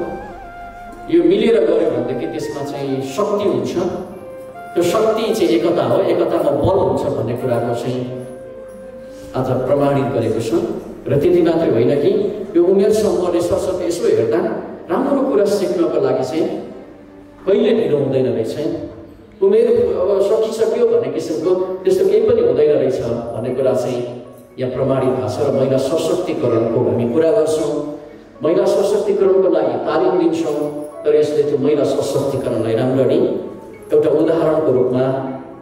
यो मिलेर गऱ्यो भनेदेखि त्यसमा चाहिँ शक्ति हुन्छ। त्यो शक्ति चाहिँ एकता हो, एकतामा बल हुन्छ भन्ने कुराको चाहिँ आज प्रमाणित गरेको छ। र त्यति मात्रै होइन कि यो उमेर समूहले सरस्वती यसो हेर्दा राम्रो कुरा सिक्नको लागि चाहिँ कहिले ढिलो हुँदैन रहेछ। उमेर अब सकिसक्यो भन्ने किसिमको त्यस्तो केही पनि हुँदैन रहेछ भन्ने कुरा चाहिँ यहाँ प्रमाणित भएको छ। र महिला सशक्तिकरणको हामी कुरा गर्छौँ, महिला सशक्तिकरणको लागि तालिम दिन्छौँ, तर यसले त्यो महिला सशक्तिकरणलाई राम्ररी एउटा उदाहरणको रूपमा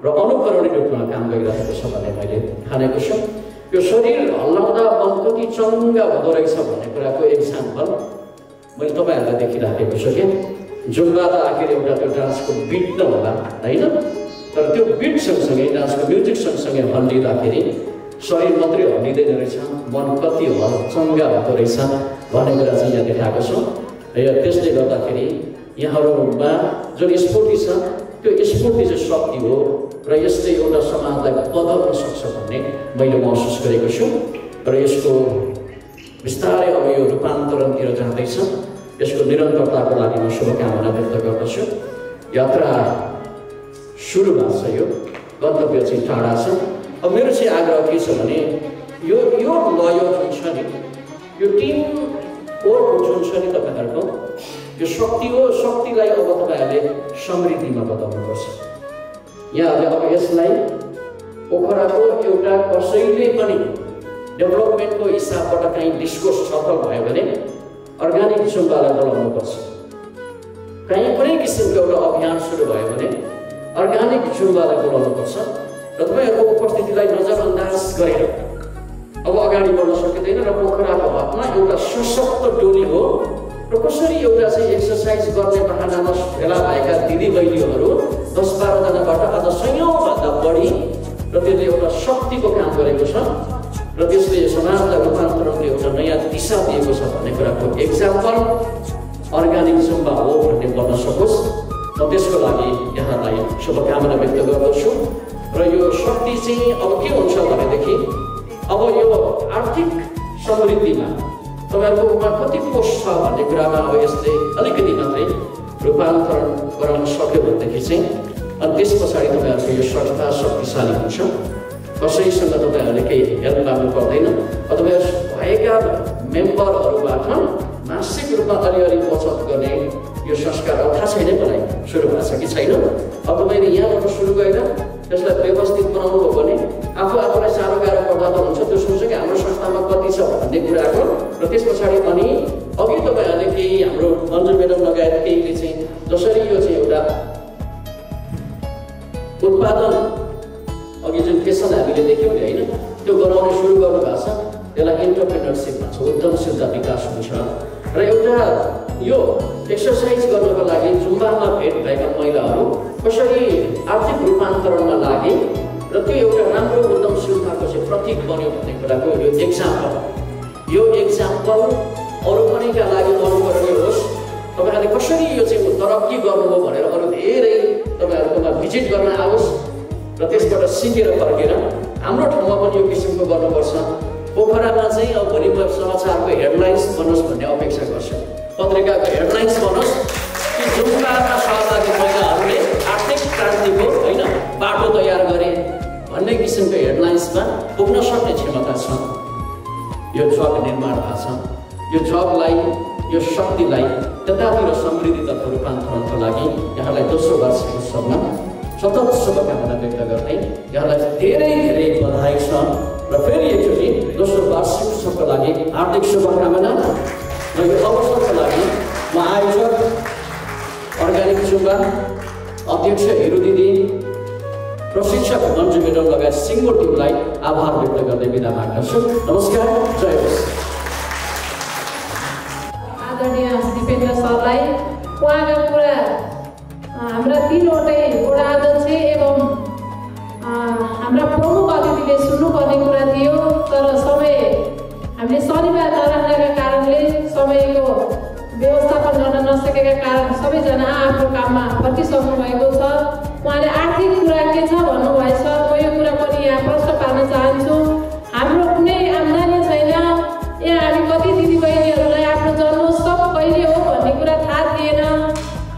र अनुकरणीय रूपमा काम गरिरहेको छ भन्ने मैले ठानेको छु। यो शरीर हल्लाउँदा मन कति चङ्गा हुँदो रहेछ भन्ने कुराको एक्जाम्पल मैले तपाईँहरूलाई देखिराखेको छु। क्या जुम्बा त आखिर एउटा त्यो डान्सको बिट त होला होइन, तर त्यो बिट सँगसँगै डान्सको म्युजिक सँगसँगै हल्लिँदाखेरि शरीर मात्रै हल्लिँदैन रहेछ, मन कति चङ्गा हुँदो रहेछ भन्ने कुरा चाहिँ यहाँ देखाएको छ। र त्यसले गर्दाखेरि यहाँहरूमा जुन स्फूर्ति छ त्यो स्फूर्ति चाहिँ शक्ति हो र यसले एउटा समाजलाई बदल्न सक्छ भन्ने मैले महसुस गरेको छु। र यसको बिस्तारै अब यो रूपान्तरणतिर जाँदैछ। यसको निरन्तरताको लागि म शुभकामना व्यक्त गर्दछु। यात्रा सुरु भएको छ, यो गन्तव्य चाहिँ टाढा छ। अब मेरो चाहिँ आग्रह के छ भने यो लय जुन छ नि, यो टिम वर्कको जुन छ नि तपाईँहरूको यो शक्ति हो, शक्तिलाई अब तपाईँहरूले समृद्धिमा बताउनुपर्छ। यहाँहरूले अब यसलाई पोखराको एउटा कसैले पनि डेभलपमेन्टको हिसाबबाट कहीँ डिस्कोर्स सफल भयो भने अर्ग्यानिक जुम्बालाई बोलाउनुपर्छ। कहीँ कुनै किसिमको एउटा अभियान सुरु भयो भने अर्ग्यानिक जुम्बालाई बोलाउनुपर्छ र तपाईँहरूको उपस्थितिलाई नजरअन्दाज गरेर अब अगाडि बढ्न सकिँदैन। र पोखराको हकमा एउटा सशक्त टोली हो र कसरी एउटा चाहिँ एक्सर्साइज गर्ने बहानामा भेला भएका दिदीबहिनीहरू 10-12 जनाबाट आज 100औँभन्दा बढी र त्यसले एउटा शक्तिको काम गरेको छ र त्यसले समाजलाई रूपान्तरणको एउटा नयाँ दिशा दिएको छ भन्ने कुराको एक्जाम्पल अर्गानिक जुम्बा हो भन्ने बन्न सकोस्। म त्यसको लागि यहाँलाई शुभकामना व्यक्त गर्दछु र यो शक्ति चाहिँ अब के हुन्छ भनेदेखि अब यो आर्थिक समृद्धिमा तपाईँहरूकोमा कति पोस्ट छ भन्ने कुरामा अब यसले अलिकति मात्रै रूपान्तरण गराउन सक्यो भनेदेखि चाहिँ अनि त्यस पछाडि तपाईँहरूको यो संस्था शक्तिशाली हुन्छ। कसैसँग तपाईँहरूले केही हेल्प लाग्नु पर्दैन। तपाईँहरू भएका मेम्बरहरूबाट मासिक रूपमा अलिअलि बचत गर्ने यो संस्कार थाहा छैन मलाई सुरु भएको छ कि छैन। अब तपाईँले यहाँबाट सुरु गरेर त्यसलाई व्यवस्थित बनाउनु हो भने आफूलाई साह्रो गाह्रो पर्दा त हुन्छ त्यो सोच्छ कि हाम्रो संस्थामा कति छ भन्ने कुराको र त्यस पछाडि अनि अघि तपाईँहरूले केही हाम्रो मन्जु म्याडम लगायत केहीले चाहिँ जसरी यो चाहिँ एउटा उत्पादन अघि जुन फेसन हामीले देख्यौँ नि होइन त्यो गराउन सुरु गर्नु भएको छ त्यसलाई एन्टरप्रेनरसिप भन्छ उद्यमशीलता विकास हुन्छ र एउटा यो एक्सर्साइज गर्नको लागि जुम्बामा भेट भएका महिलाहरू कसरी आर्थिक रूपान्तरणमा लागे र त्यो एउटा राम्रो उद्यमशीलताको चाहिँ प्रतीक बन्यो भन्ने कुराको यो एक्जाम्पल अरू पनिका लागि गर्नुपर्ने होस्। तपाईँहरूले कसरी यो चाहिँ तरक्की गर्नुभयो भनेर अरू धेरै तपाईँहरूकोमा भिजिट गर्न आओस् र त्यसबाट सिकेर फर्केर हाम्रो ठाउँमा पनि यो किसिमको गर्नुपर्छ। पोखरामा चाहिँ अब भोलि म समाचारको हेडलाइन्स बनोस् भन्ने अपेक्षा गर्छु, पत्रिकाको हेडलाइन्स बनोस् कि जुम्बामा सहभागी महिलाहरूले आर्थिक क्रान्तिको होइन बाटो तयार गरे भन्ने किसिमको हेडलाइन्समा पुग्न सक्ने क्षमता छ। यो जग निर्माण भएको छ। यो जगलाई यो शक्तिलाई त्यतातिर समृद्धितर्फ रूपान्तरणको लागि यहाँलाई दोस्रो वार्षिक उत्सवमा सतत शुभकामना व्यक्त गर्दै यहाँलाई धेरै धेरै बधाई छ र फेरि एकचोटि दोस्रो वार्षिक उत्सवको लागि हार्दिक शुभकामना र यो अवसरको लागि म आयोजक अर्गानिक जुम्बा अध्यक्ष हिरु दिदी प्रशिक्षक मन्जु म्याडम लगायत सिङ्गो टिमलाई आभार व्यक्त गर्दै बिदा माग्दछु। नमस्कार, जय होस्। आदरणीय दिपेन्द्र सरलाई उहाँका कुरा हाम्रा 3वटै वडा अध्यक्ष एवं हाम्रा प्रमुख अतिथिले सुन्नुपर्ने कुरा थियो, तर समय हामीले शनिबार नराख्नका कारणले समयको व्यवस्थापन गर्न नसकेका कारण सबैजना आफ्नो काममा फर्किसक्नु भएको छ। उहाँले आर्थिक कुरा के छ भन्नुभएछ, म यो कुरा पनि यहाँ प्रश्न पार्न चाहन्छु। हाम्रो कुनै आम्दानी छैन, यहाँ हामी कति दिदीबहिनीहरूलाई आफ्नो जन्मोत्सव कहिले हो भन्ने कुरा थाहा थिएन।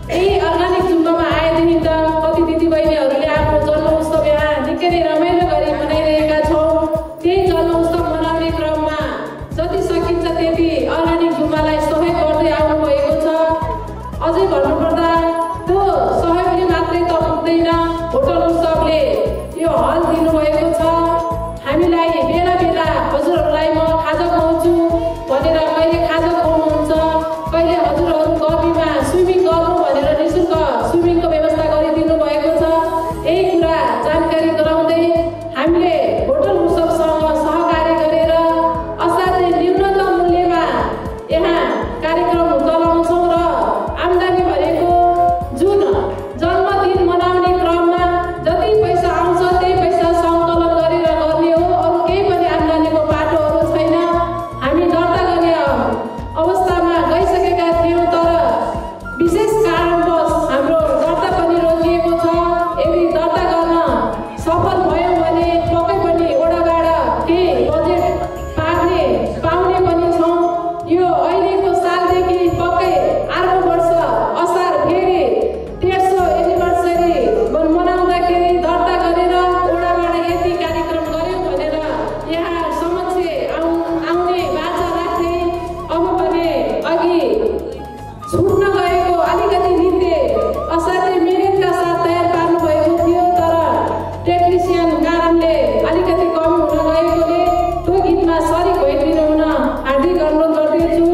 यही अर्गानिक जुम्बामा आएदेखि त कति दिदीबहिनीहरूले आफ्नो जन्मोत्सव यहाँ निकै नै रमाइलो गरी मनाइरहेका छौँ। त्यही जन्मोत्सव मनाउने क्रममा जति सकिन्छ त्यति अर्गानिक जुम्बालाई सहयोग गर्दै आउनुभएको छ। अझै भन्नुपर्दा त्यो सहयोगले मात्रै त पुग्दैन, होटल उत्सवले यो हल दिनुभएको छ। हामीलाई बेला बेला हजुरहरूलाई म खाजा खुवाउँछु भनेर कहिले खाजा खुवाउनुहुन्छ, कहिले हजुरहरू गर्मीमा स्विमिङ गर्नु भनेर निःशुल्क स्विमिङको व्यवस्था गरिदिनु भएको छ। यही कुरा जानकारी गराउँदै हामीले होटल उत्सवसँग सहकार्य गरेर असाध्यै न्यूनतम मूल्यमा यहाँ कार्यक्रम चलाउँछौँ र आम्दानी भएको जुन जन्मदिन मनाउने क्रममा जति पैसा आउँछ त्यही पैसा सङ्कलन गरेर गर्ने हो। अरू केही पनि आम्दानीको बाटोहरू छैन। हामी दर्ता गर्ने अवस्थामा गइसकेका थियौँ, तर विशेष कारणवश हाम्रो दर्ता पनि रोकिएको छ। यदि दर्ता गर्न सफल भयौँ भने पक्कै पनि वडाबाट केही बजेट पाउने पनि छौँ। यो अहिलेको सालदेखि पक्कै अर्को वर्ष असार फेरि 150 एनिभर्सरी मनाउँदाखेरि दर्ता गरेर वडाबाट यति कार्यक्रम गऱ्यौँ भनेर यहाँ समक्ष आउने बाचा राख्दै अब भने अघि छुट्न गएको अलिकति नृत्य असाध्यै मिहिनेतका साथ तयार पार्नु भएको थियो, तर टेक्निसियन कारणले अलिकति कम हुन गएकोले त्यो गीतमा सरिक भइदिनु हुन हार्दिक अनुरोध गर्दैछु।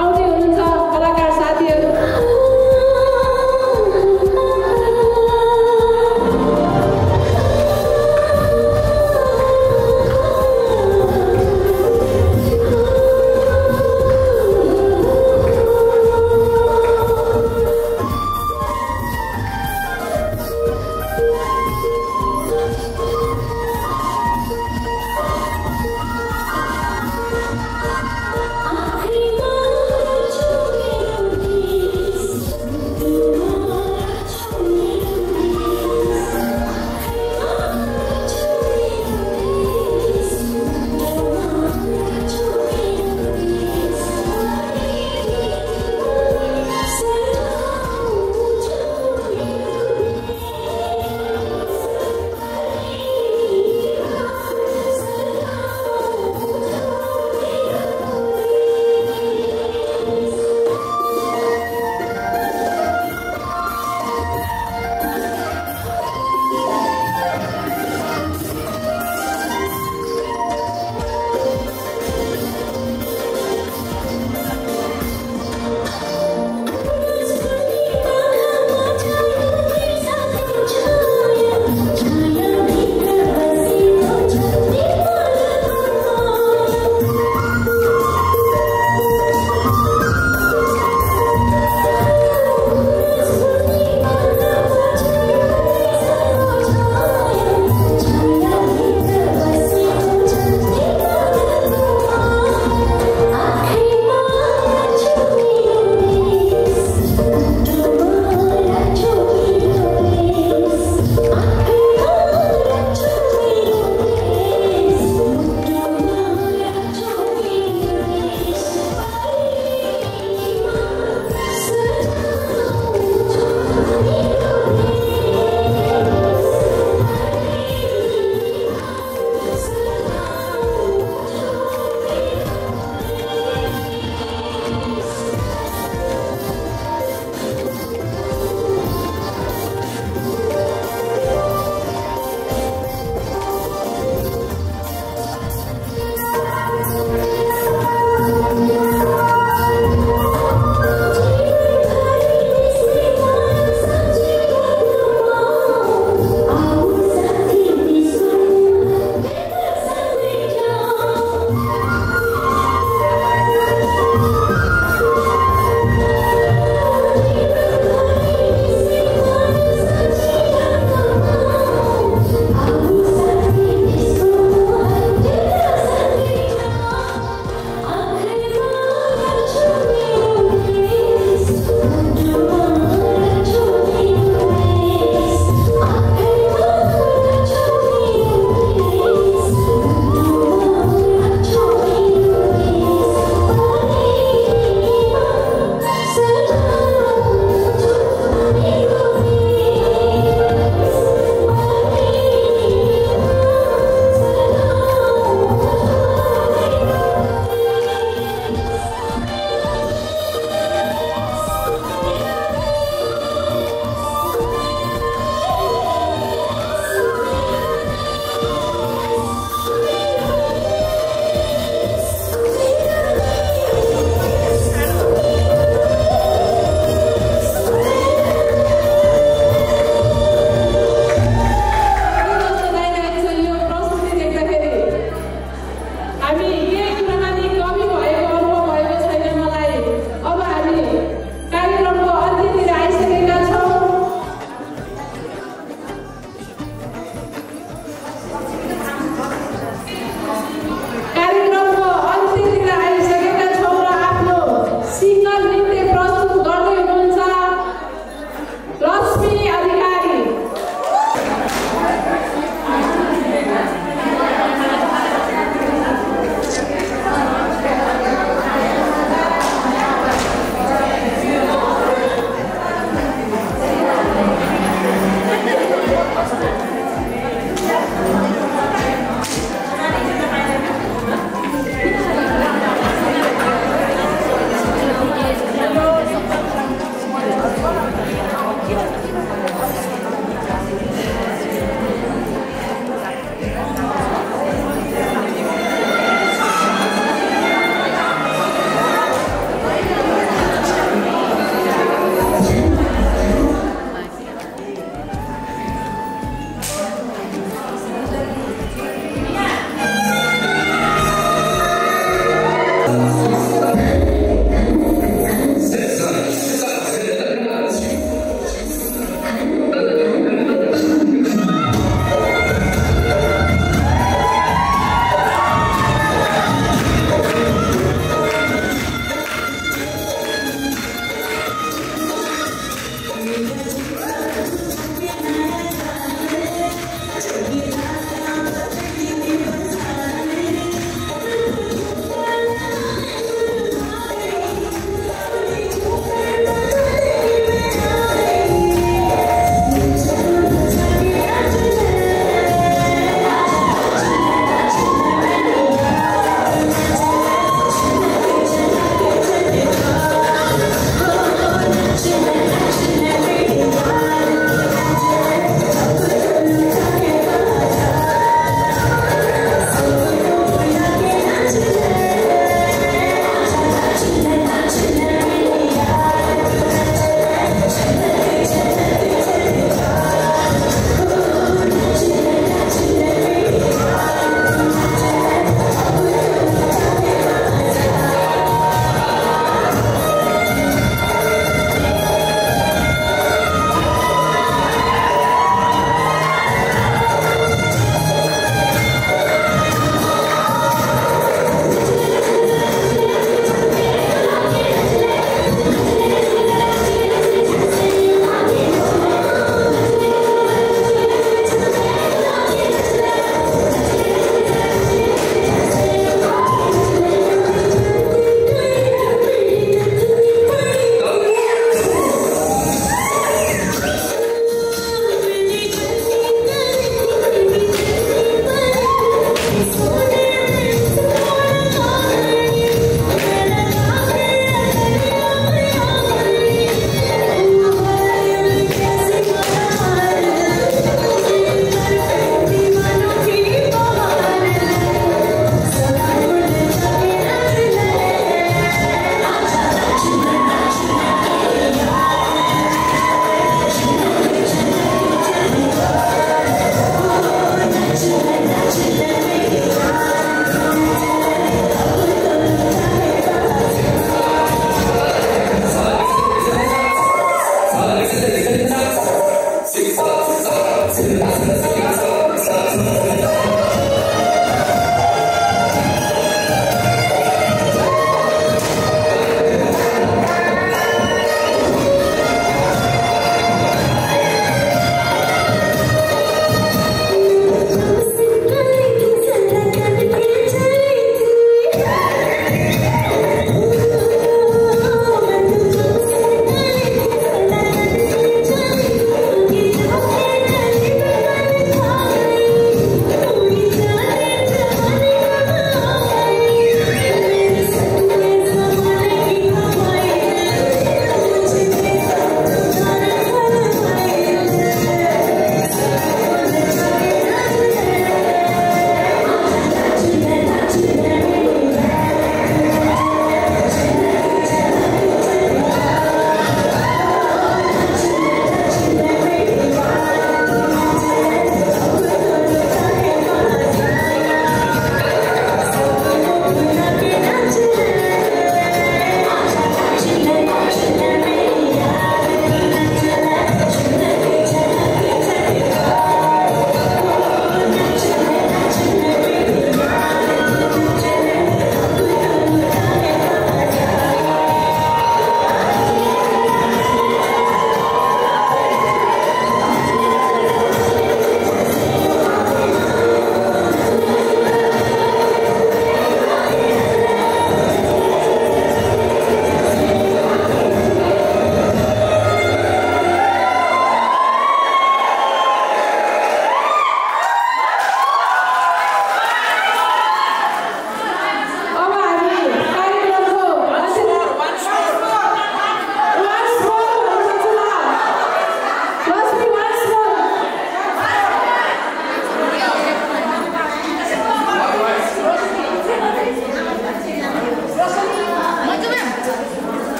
आउँदै हुनुहुन्छ कलाकार साथीहरू।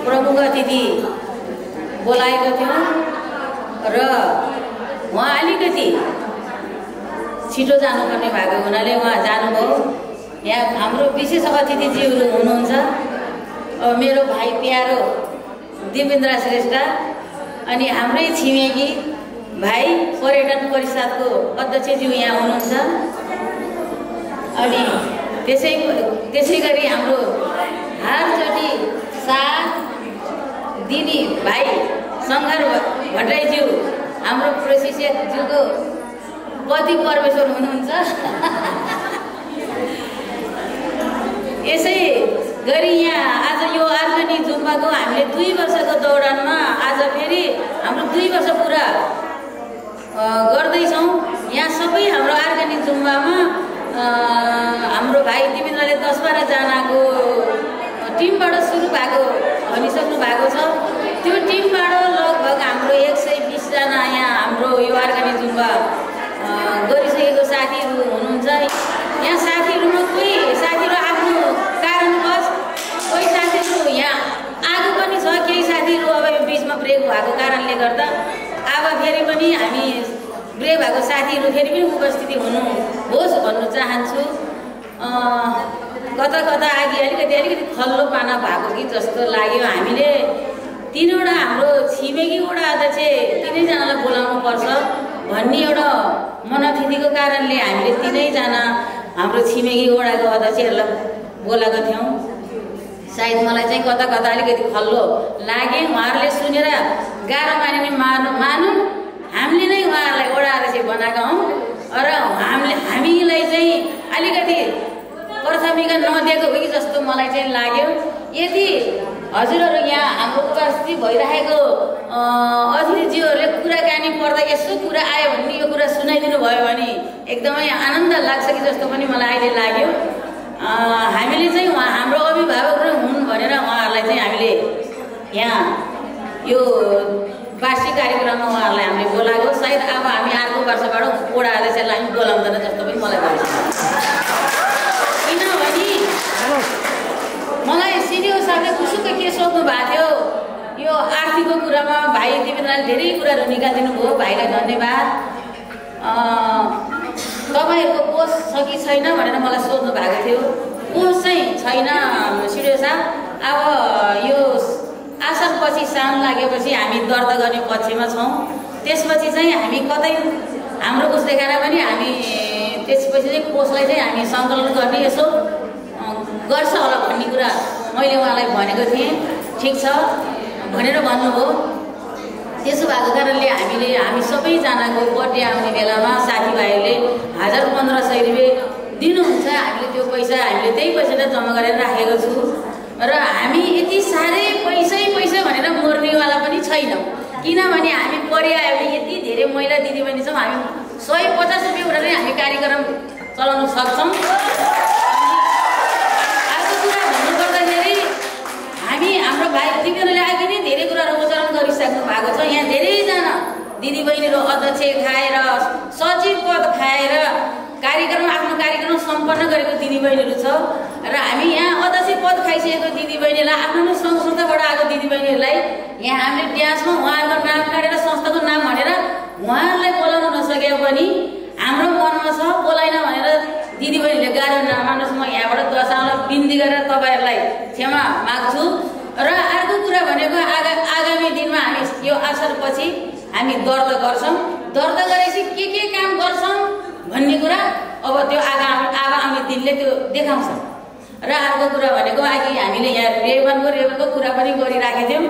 प्रमुख अतिथि बोलाएको थियौँ र उहाँ अलिकति छिटो जानुपर्ने भएको हुनाले उहाँ जानुभयो। यहाँ हाम्रो विशेष अतिथिज्यूहरू हुनुहुन्छ, मेरो भाइ प्यारो दिपेन्द्र श्रेष्ठ, अनि हाम्रै छिमेकी भाइ पर्यटन परिषदको अध्यक्षज्यू यहाँ हुनुहुन्छ, अनि त्यसै गरी हाम्रो हालचोटि साथ दिदी भाइ शङ्कर भट्टराईज्यू हाम्रो प्रशिक्षकज्यूको पति परमेश्वर हुनुहुन्छ। यसै गरी यहाँ आज यो आर्गेनिक जुम्बाको हामीले 2 वर्षको दौरानमा आज फेरि हाम्रो 2 वर्ष पुरा गर्दैछौँ। यहाँ सबै हाम्रो आर्गेनिक जुम्बामा हाम्रो भाइ दिपेन्द्रले 10-12 जनाको टिमबाट सुरु भएको भनिसक्नु भएको छ। त्यो टिमबाट लगभग हाम्रो 120 जना यहाँ हाम्रो यो आर्गेनिक जुम्बा गरिसकेको साथीहरू हुनुहुन्छ। यहाँ साथीहरूमा कोही साथीहरू आफ्नो कारणवश, कोही साथीहरू यहाँ आएको पनि छ, केही साथीहरू अब यो बिचमा ब्रेक भएको कारणले गर्दा अब फेरि पनि हामी ब्रेक भएको साथीहरू फेरि पनि उपस्थिति हुनुहोस् भन्नु चाहन्छु। कता अलिकति खल्लो पाना भएको कि जस्तो लाग्यो। हामीले 3वटा हाम्रो छिमेकी वडा अध्यक्ष 3जनालाई बोलाउनु पर्छ भन्ने एउटा मनोथितिको कारणले हामीले 3जना हाम्रो छिमेकी वडाको अध्यक्षहरूलाई बोलाएको थियौँ। सायद मलाई चाहिँ कता अलिकति खल्लो लागे। उहाँहरूले सुनेर गाह्रो मानिने मानौँ, हामीले नै उहाँहरूलाई वडा अध्यक्ष बनाएका हौँ र हामीलाई चाहिँ अलिकति प्राथमिकता नदिएको हो कि जस्तो मलाई चाहिँ लाग्यो। यदि हजुरहरू यहाँ हाम्रो उपस्थिति भइरहेको अतिथिज्यूहरूले कुराकानी पर्दा यसो कुरा आयो भने यो कुरा सुनाइदिनु भयो भने एकदमै आनन्द लाग्छ कि जस्तो पनि मलाई अहिले लाग्यो। हामीले चाहिँ हाम्रो अभिभावकहरू हुन् भनेर उहाँहरूलाई चाहिँ हामीले यहाँ यो वार्षिक कार्यक्रममा उहाँहरूलाई हामीले बोलाएको। सायद अब हामी अर्को वर्षबाट वडा अध्यक्षलाई हामी बोलाउँदैन जस्तो पनि मलाई लाग्छ। किनभने मलाई सिडिओ साहबले खुसुक्क के सोध्नु भएको थियो, यो आर्थिकको कुरामा भाइ दिपेन्द्रले धेरै कुराहरू निकालिदिनु भयो, भाइलाई धन्यवाद। तपाईँहरूको कोष छ कि छैन भनेर मलाई सोध्नु भएको थियो। कोष चाहिँ छैन सिडिओ साहब। अब यो आषाढपछि साउन लागेपछि हामी दर्ता गर्ने पक्षमा छौँ। त्यसपछि चाहिँ हामी कतै हाम्रो कोष देखाएर पनि हामी त्यसपछि चाहिँ कोषलाई चाहिँ हामी सङ्कलन गर्ने यसो गर्छ होला भन्ने कुरा मैले उहाँलाई भनेको थिएँ। ठिक छ भनेर भन्नुभयो। त्यसो भएको कारणले हामी सबैजनाको बर्थडे आउने बेलामा साथीभाइहरूले 1000-1500 रुपियाँ दिनुहुन्छ। हामीले त्यो पैसा हामीले त्यही पैसा जम्मा गरेर राखेको छु र हामी यति साह्रै पैसै भनेर मर्नेवाला पनि छैनौँ। किनभने हामी परिआयो भने यति धेरै महिला दिदीबहिनी छौँ, हामी 150 रुपियाँ उठाएर हामी कार्यक्रम चलाउन सक्छौँ। अर्को कुरा भन्नुपर्दाखेरि हाम्रो भाइ दिपेन्द्रले अघि नै धेरै कुराहरू उच्चारण गरिसक्नु भएको छ। यहाँ धेरैजना दिदीबहिनीहरू अध्यक्ष खाएर, सचिव पद खाएर आफ्नो कार्यक्रम सम्पन्न गरेको दिदीबहिनीहरू छ र हामी यहाँ अध्यक्ष पद खाइसकेको दिदीबहिनीलाई आफ्नो सङ्घ संस्थाबाट आएको दिदीबहिनीहरूलाई यहाँ हामीले ड्यान्समा उहाँहरूको नाम काटेर संस्थाको नाम भनेर उहाँहरूलाई बोलाउन नसके पनि हाम्रो मनमा छ बोलाइन भनेर दिदीबहिनीले गाह्रो नमान्नुहोस्। म यहाँबाट दशालाई बिन्ती गरेर तपाईँहरूलाई क्षमा माग्छु। र अर्को कुरा भनेको आगामी दिनमा हामी यो अवसरपछि हामी दर्ता गर्छौँ। दर्ता गरेपछि के काम गर्छौँ भन्ने कुरा अब त्यो आगामी दिनले त्यो देखाउँछ। र अर्को कुरा भनेको अघि हामीले यहाँ रेवनको कुरा पनि गरिराखेको थियौँ।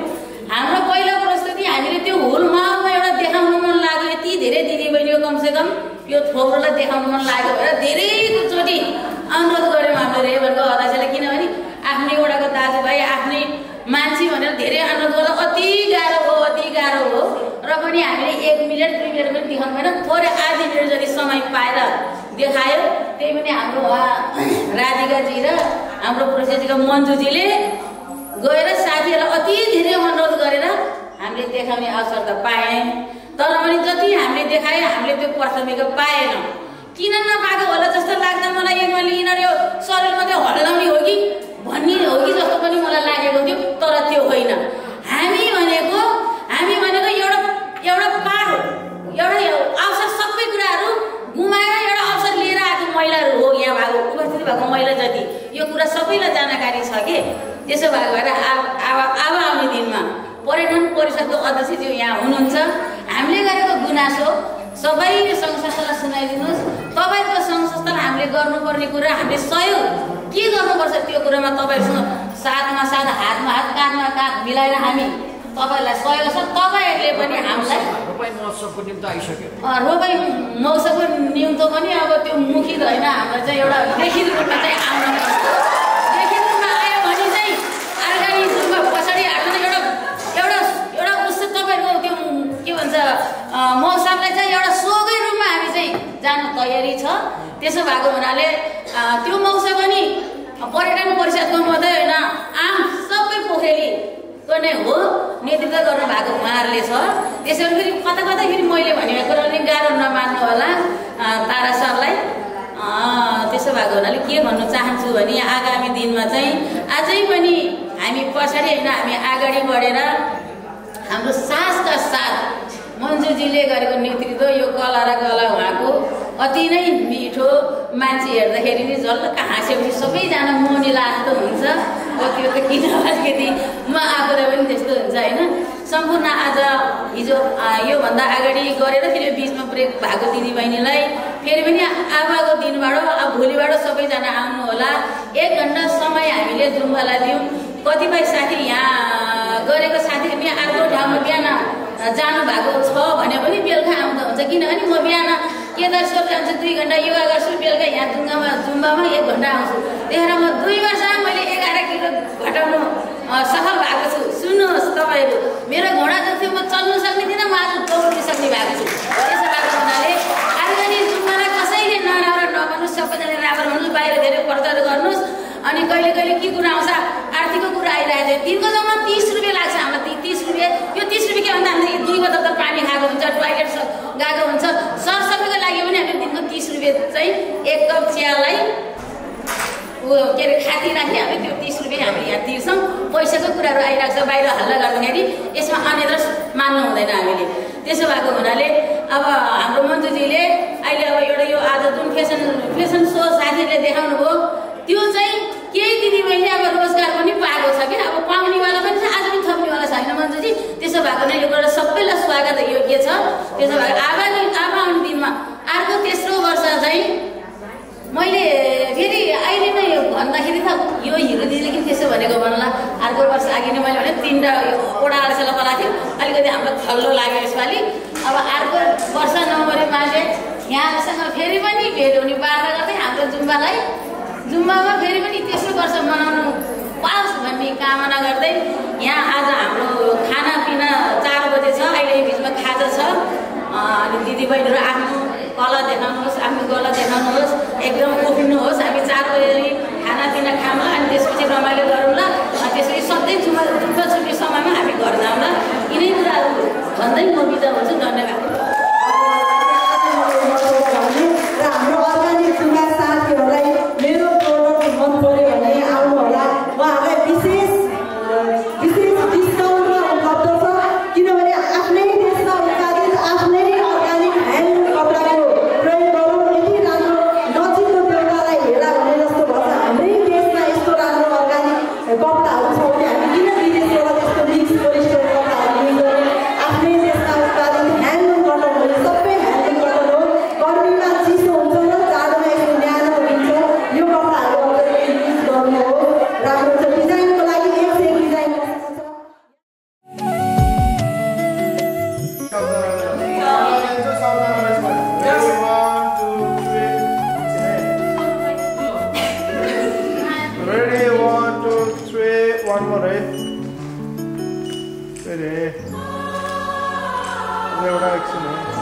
हाम्रो पहिलो प्रस्तुति हामीले त्यो होल माहौलमा एउटा देखाउनु मन लाग्यो। यति धेरै दिदीबहिनीको कमसेकम यो थोप्रोलाई देखाउनु मन लाग्यो भनेर धेरैचोटि अनुरोध गऱ्यौँ हाम्रो रेवनको अध्यक्षले। किनभने आफ्नै वडाको दाजुभाइ आफ्नै मान्छे भनेर धेरै अनुरोध गर्दा अति गाह्रो हो र पनि हामीले 1 मिनट 2 मिनट पनि देखाउनु भएन। थोरै आधी मिनट जति समय पाएर देखायो। त्यही पनि हाम्रो राधिकाजी र हाम्रो प्रशिक्षक मन्जुजीले गएर साथीहरूलाई अति धेरै अनुरोध गरेर हामीले देखाउने अवसर त पाएँ। तर पनि जति हामीले देखायो हामीले त्यो प्राथमिकता पाएनौँ। किन नपाएको होला जस्तो लाग्दा मलाई। यिनीहरू शरीर मात्रै हल्लाउने हो कि भन्ने हो कि जस्तो पनि मलाई लागेको थियो, तर त्यो होइन। हामी भनेको एउटा पार हो, एउटा अवसर, सबै कुराहरू गुमाएर एउटा अवसर लिएर आएको महिलाहरू हो। यहाँ भएको उपस्थित भएको महिला जति यो कुरा सबैलाई जानकारी छ कि त्यसो भएको भएर अब आउने दिनमा पर्यटन परिषदको अध्यक्षज्यू यहाँ हुनुहुन्छ। हामीले गरेको गुनासो सबै सङ्घ संस्थालाई सुनाइदिनुहोस्। तपाईँको सङ्घ संस्थाले हामीले गर्नुपर्ने कुरा, हामीले सहयोग के गर्नुपर्छ त्यो कुरामा तपाईँहरूसँग साथमा साथ, हातमा हात, काँधमा काँध मिलाएर हामी तपाईँहरूलाई सहयोग छ। तपाईँहरूले पनि हामीलाई रोपाई महोत्सवको निम्तो पनि अब त्यो मुखित होइन, हाम्रो चाहिँ एउटा लिखित रूपमा चाहिँ आउनु पर्छ। लिखित रूपमा आयो भने चाहिँ आगामी दिनमा पछाडि हाल्नु एउटा उसो तपाईँहरूको त्यो के भन्छ मौसमलाई चाहिँ एउटा सोकै रूपमा हामी चाहिँ जानु तयारी छ। त्यसो भएको हुनाले त्यो मौसम पनि पर्यटन परिषदको मात्रै होइन, आम सबै पोखरेलीको नै हो, नेतृत्व गर्नु भएको उहाँहरूले छ। त्यसैले फेरि कता कता फेरि मैले भनेको कुरा नि गाह्रो नमान्नु होला तारा सरलाई। त्यसो भएको हुनाले के भन्नु चाहन्छु भने आगामी दिनमा चाहिँ अझै पनि हामी पछाडि होइन, हामी अगाडि बढेर हाम्रो सासका साथ मन्जुजीले गरेको नेतृत्व, यो कला र कला उहाँको अति नै मिठो, मान्छे हेर्दाखेरि नि झल्लक्क हाँसेपछि सबैजना मोनिला जस्तो हुन्छ। त्यो त किन अलिकति म आफूलाई पनि त्यस्तो हुन्छ होइन। सम्पूर्ण आज हिजो योभन्दा अगाडि गरेर फेरि बिचमा ब्रेक भएको दिदीबहिनीलाई फेरि पनि आबाको दिनबाट अब भोलिबाट सबैजना आउनु होला। 1 घन्टा समय हामीले जुम्बालाई दियौँ। कतिपय साथी यहाँ गरेको साथीहरू पनि अर्को ठाउँमा बिहान जानु भएको छ भने पनि बेलुका आउँदा हुन्छ, किनभने म बिहान केदारेश्वर जान्छु 2 घन्टा योगा गर्छु, बेलुका यहाँ जुम्बामा 1 घन्टा आउँछु। त्यही भएर म 2 वर्षमा मैले 11 किलो घटाउनु सफल भएको छु। सुन्नुहोस् तपाईँहरू, मेरो घोडा जो थियो म चल्नु सक्ने थिइनँ, म आज दौड्नु सक्ने भएको छु। त्यसो भएको हुनाले आगामी जुम्बालाई कसैले नराम्रो नगर्नुहोस्, सबैजना राम्रो हुनुहोस्, बाहिर धेरै प्रचार गर्नुहोस्। अनि कहिले कहिले के कुरा आउँछ, आर्थिकको कुरा आइरहेको छ, दिनको जम्मा 30 रुपियाँ लाग्छ हामीलाई। 30 रुपियाँ, यो 30 रुपियाँ के भन्दा हामीले 2 बोतल त पानी खाएको हुन्छ, टोयलेट गएको हुन्छ, सरसफाइको लागि पनि हामीले दिनको 30 रुपियाँ चाहिँ 1 कप चियालाई के अरे खाती राखी हामीले त्यो 30 रुपियाँ हामीले यहाँ तिर्छौँ। पैसाको कुराहरू आइरहेको छ, बाहिर हल्ला गर्दाखेरि यसमा अन्यत्र मान्नु हुँदैन हामीले। त्यसो भएको हुनाले अब हाम्रो मन्जुजीले अहिले अब एउटा यो आज जुन फेसन सो साथीहरूले देखाउनु भयो, त्यो चाहिँ केही दिदीबहिनीले अब रोजगार पनि पाएको छ कि अब पाउनेवाला पनि छ, आज पनि थप्नेवाला छैन मन्जुजी। त्यसो भएको नै यो कुरा सबैलाई स्वागत योग्य छ। त्यसो भएको आउने दिनमा अर्को तेस्रो वर्ष चाहिँ मैले फेरि अहिले नै भन्दाखेरि त यो हिरो दिदीले किन त्यसो भनेको भन्ला, अर्को वर्ष अघि नै मैले भने 3टा ओडा आलसेला पलाएको थियो, अलिकति हामीलाई थल्लो लाग्यो यसपालि। अब अर्को वर्ष नम्बरी मान्छे यहाँसँग फेरि पनि भेट हुने वार्ता गर्दै हाम्रो जुम्बामा फेरि पनि तेस्रो वर्ष मनाउनु पाओस् भन्ने कामना गर्दै यहाँ आज हाम्रो खानापिना 4 बजे छ, अहिले बिचमा खाजा छ। अनि दिदीबहिनीहरू आफ्नो कला देखाउनुहोस्, आफ्नो गला देखाउनुहोस्, एकदम उफ्रिनुहोस्। हामी 4 बजे खानापिना खाऊँ अनि त्यसपछि रमाइलो गरौँला। त्यसपछि सधैँ जुम्बा छुट्टी समयमा हामी घर जाउँला। यिनै कुराहरू भन्दै म बिदा हुन्छु। धन्यवाद। र हाम्रो अर्गानिक जुम्बा साथीहरूलाई मेरो प्रोडक्ट मन पर्यो भने आउनु होला। उहाँहरूलाई विशेष डिस्काउन्टमा उपलब्ध छ, किनभने आफ्नै देशमा उत्पादित आफ्नै अर्गानिक ह्यान्ड कपडाको प्रयोग गरौँ। यति राम्रो नजिकको देउतालाई हेला भने जस्तो भन्छ। हाम्रै देशमा यस्तो राम्रो अर्गानिक कपडाहरू छ भने हामी किन विदेशबाट त्यस्तो मिक्स पोलिस्टर कपडाहरू युज गर्ने? आफ्नै देशमा उत्पादित ह्यान्डलुम कटनहरू सबै ह्यान्डलुम कटन हो। गर्मीमा चिसो हुन्छ र जाडोमा यस्तो न्यानो हुन्छ। यो कपडाहरू अब युज गर्नुहोस्, राम्रो छ। डिजाइनको लागि एक से एक design Ready, 1, 2, 3, one more, right? Ready. Never action.